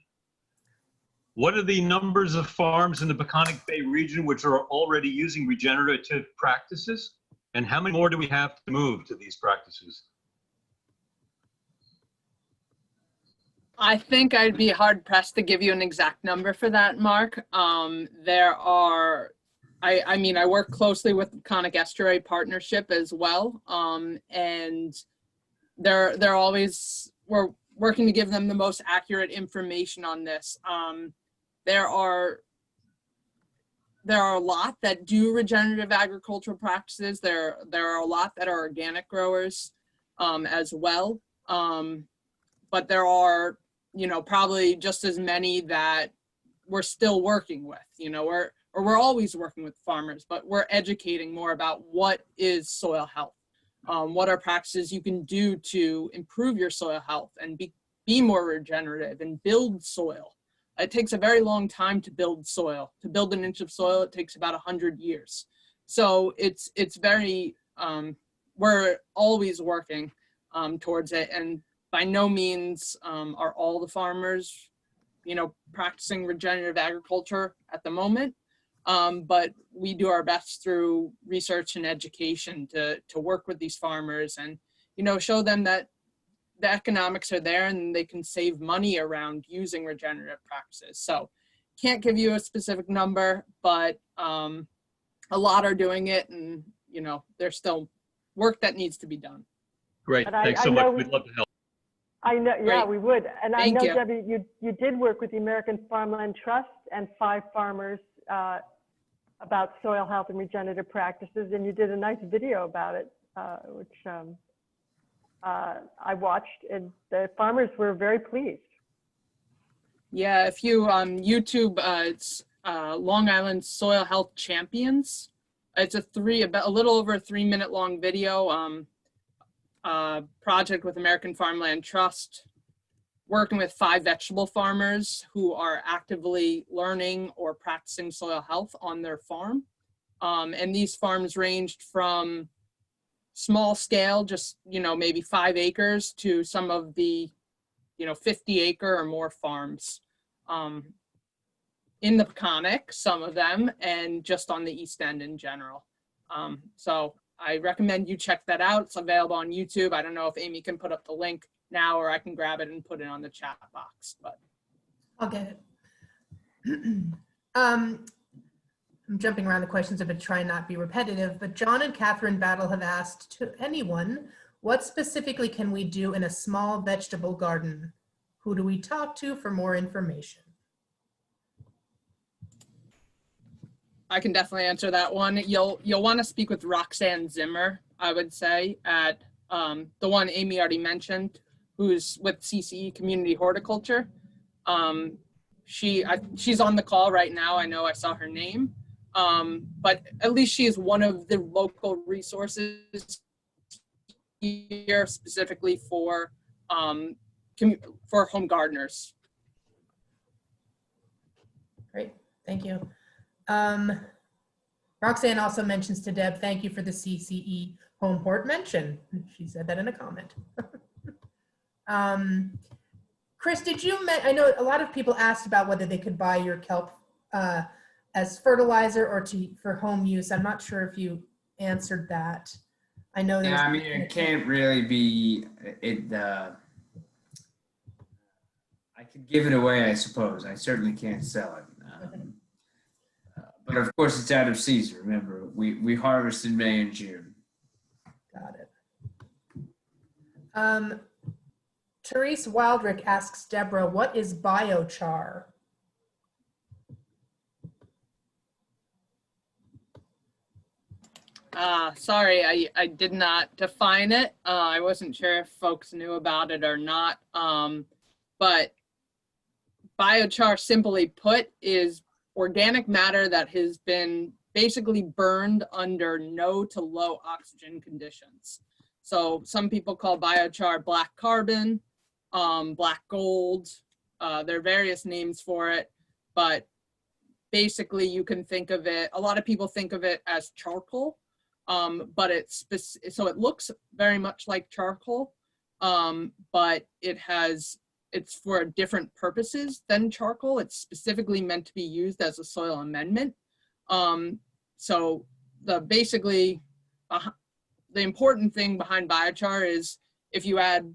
What are the numbers of farms in the Peconic Bay region which are already using regenerative practices? And how many more do we have to move to these practices? I think I'd be hard pressed to give you an exact number for that, Mark. There are, I mean, I work closely with the Peconic Estuary Partnership as well. And they're always, we're working to give them the most accurate information on this. There are a lot that do regenerative agricultural practices. There are a lot that are organic growers as well. But there are, you know, probably just as many that we're still working with, you know, we're always working with farmers, but we're educating more about what is soil health. What are practices you can do to improve your soil health and be more regenerative and build soil. It takes a very long time to build soil. To build an inch of soil, it takes about 100 years. So it's very, we're always working towards it. And by no means are all the farmers, you know, practicing regenerative agriculture at the moment. But we do our best through research and education to work with these farmers and, you know, show them that the economics are there and they can save money around using regenerative practices. So can't give you a specific number, but a lot are doing it, and, you know, there's still work that needs to be done. Great, thanks so much. We'd love to help. I know, yeah, we would. And I know, Debbie, you did work with the American Farmland Trust and 5 farmers about soil health and regenerative practices, and you did a nice video about it, which I watched, and the farmers were very pleased. Yeah, if you YouTube, it's Long Island Soil Health Champions. It's a little over a 3-minute long video project with American Farmland Trust, working with 5 vegetable farmers who are actively learning or practicing soil health on their farm. And these farms ranged from small scale, just, you know, maybe 5 acres, to some of the, you know, 50-acre or more farms in the Peconic, some of them, and just on the East End in general. So I recommend you check that out. It's available on YouTube. I don't know if Amy can put up the link now, or I can grab it and put it on the chat box, but. I'll get it. I'm jumping around the questions a bit, trying not to be repetitive, but John and Catherine Battle have asked, to anyone, what specifically can we do in a small vegetable garden? Who do we talk to for more information? I can definitely answer that one. You'll want to speak with Roxanne Zimmer, I would say, at the one Amy already mentioned, who's with CCE Community Horticulture. She's on the call right now. I know I saw her name, but at least she is one of the local resources here specifically for home gardeners. Great, thank you. Roxanne also mentions to Deb, thank you for the CCE home port mention. She said that in a comment. Chris, I know a lot of people asked about whether they could buy your kelp as fertilizer or for home use. I'm not sure if you answered that. I know. Yeah, I mean, it can't really be, I could give it away, I suppose. I certainly can't sell it. But of course, it's out of season. Remember, we harvest in May and June. Got it. Therese Wildrick asks Deborah, what is biochar? Sorry, I did not define it. I wasn't sure if folks knew about it or not. But biochar, simply put, is organic matter that has been basically burned under no to low oxygen conditions. So some people call biochar black carbon, black gold. There are various names for it, but basically you can think of it, a lot of people think of it as charcoal, but so it looks very much like charcoal, but it's for different purposes than charcoal. It's specifically meant to be used as a soil amendment. So the important thing behind biochar is if you add,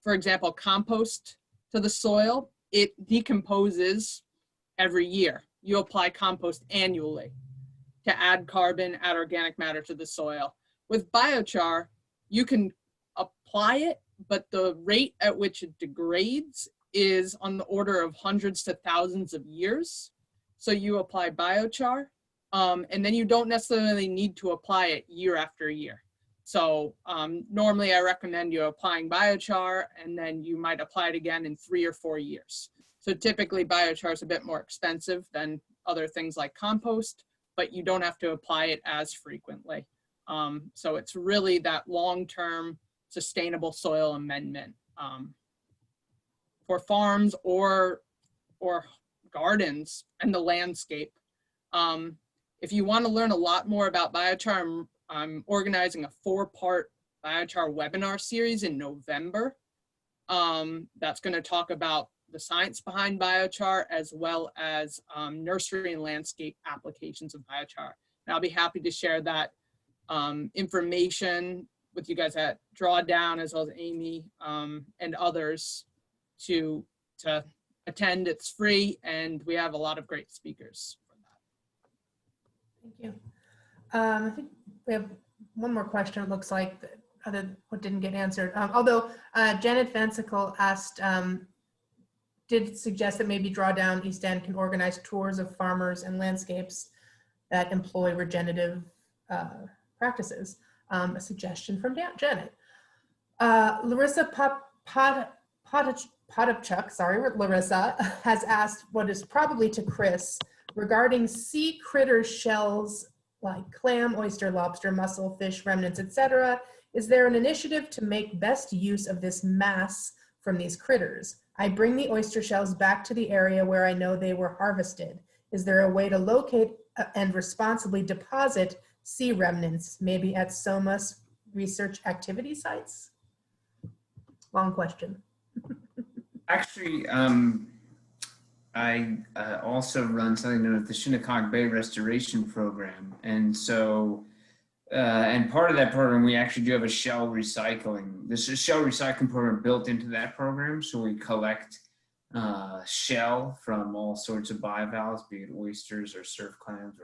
for example, compost to the soil, it decomposes every year. You apply compost annually to add carbon, add organic matter to the soil. With biochar, you can apply it, but the rate at which it degrades is on the order of hundreds to thousands of years. So you apply biochar, and then you don't necessarily need to apply it year after year. So normally I recommend you applying biochar, and then you might apply it again in 3 or 4 years. So typically biochar is a bit more expensive than other things like compost, but you don't have to apply it as frequently. So it's really that long-term sustainable soil amendment for farms or gardens and the landscape. If you want to learn a lot more about biochar, I'm organizing a 4-part biochar webinar series in November. That's going to talk about the science behind biochar as well as nursery and landscape applications of biochar. And I'll be happy to share that information with you guys at Drawdown, as well as Amy and others to attend. It's free, and we have a lot of great speakers for that. Thank you. I think we have one more question, it looks like, what didn't get answered. Although Janet Vansicle asked, did suggest that maybe Drawdown East End can organize tours of farmers and landscapes that employ regenerative practices. A suggestion from Janet. Larissa Potapchuk, sorry, Larissa, has asked what is probably to Chris regarding sea critter shells like clam, oyster, lobster, mussel, fish, remnants, etc. Is there an initiative to make best use of this mass from these critters? I bring the oyster shells back to the area where I know they were harvested. Is there a way to locate and responsibly deposit sea remnants, maybe at SOMA's research activity sites? Long question. Actually, I also run something known as the Shinnecock Bay Restoration Program. And so And part of that program, we actually do have a shell recycling. There's a shell recycling program built into that program. So we collect shell from all sorts of bivalves, be it oysters or surf clams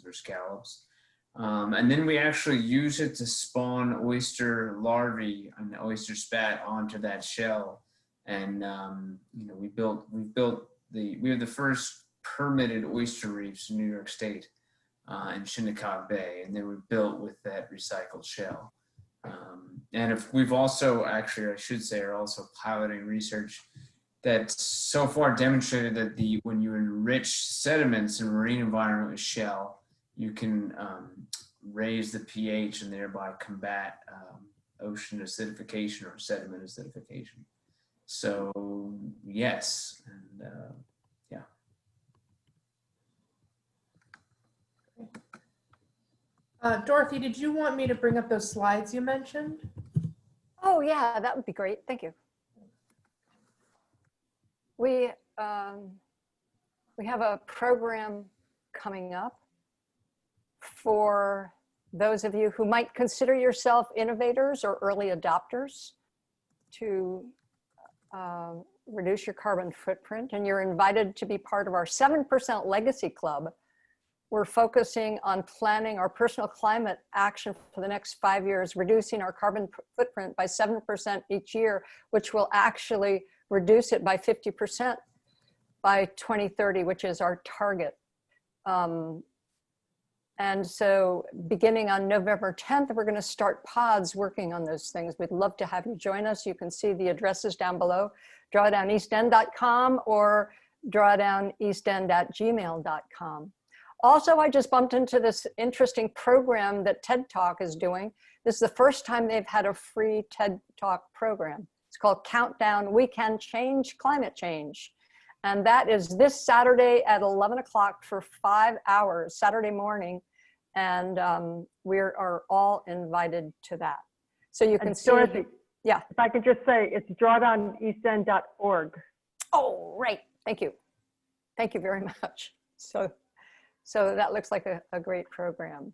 or scallops. And then we actually use it to spawn oyster larvae and oyster spat onto that shell. And you know, we have the first permitted oyster reefs in New York State. In Shinnecock Bay, and they were built with that recycled shell. And if we've also, actually, I should say, are also piloting research that so far demonstrated that when you enrich sediments in a marine environment with shell, you can raise the pH and thereby combat ocean acidification or sediment acidification. So yes, and yeah. Dorothy, did you want me to bring up those slides you mentioned? Oh yeah, that would be great. Thank you. We have a program coming up for those of you who might consider yourself innovators or early adopters to reduce your carbon footprint, and you're invited to be part of our 7% Legacy Club. We're focusing on planning our personal climate action for the next 5 years, reducing our carbon footprint by 7% each year, which will actually reduce it by 50% by 2030, which is our target. And so beginning on November 10th, we're gonna start pods working on those things. We'd love to have you join us. You can see the addresses down below, drawdowneastend.com or drawdowneastend@gmail.com. Also, I just bumped into this interesting program that TED Talk is doing. This is the first time they've had a free TED Talk program. It's called Countdown, We Can Change Climate Change. And that is this Saturday at 11 o'clock for 5 hours, Saturday morning. And we are all invited to that. So you can see. Dorothy, yeah. if I could just say, it's drawdowneastend.org. Oh, right. Thank you. Thank you very much. So that looks like a great program.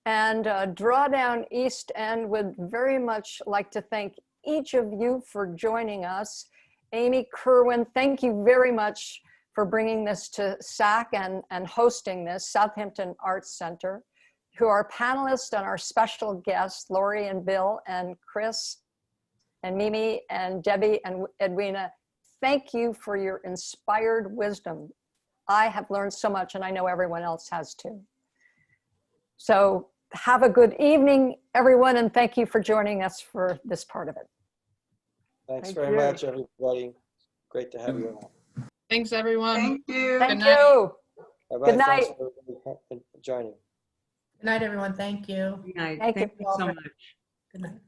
And Drawdown East End would very much like to thank each of you for joining us. Amy Kerwin, thank you very much for bringing this to SAC and hosting this, Southampton Arts Center. To our panelists and our special guests, Lori and Bill and Chris and Mimi and Debbie and Edwina, thank you for your inspired wisdom. I have learned so much, and I know everyone else has too. So have a good evening, everyone, and thank you for joining us for this part of it. Thanks very much, everybody. Great to have you all. Thanks, everyone. Thank you. Thank you. Bye-bye. Good night. Thanks for joining. Good night, everyone. Thank you. Good night. Thank you. Thank you so much. Good night.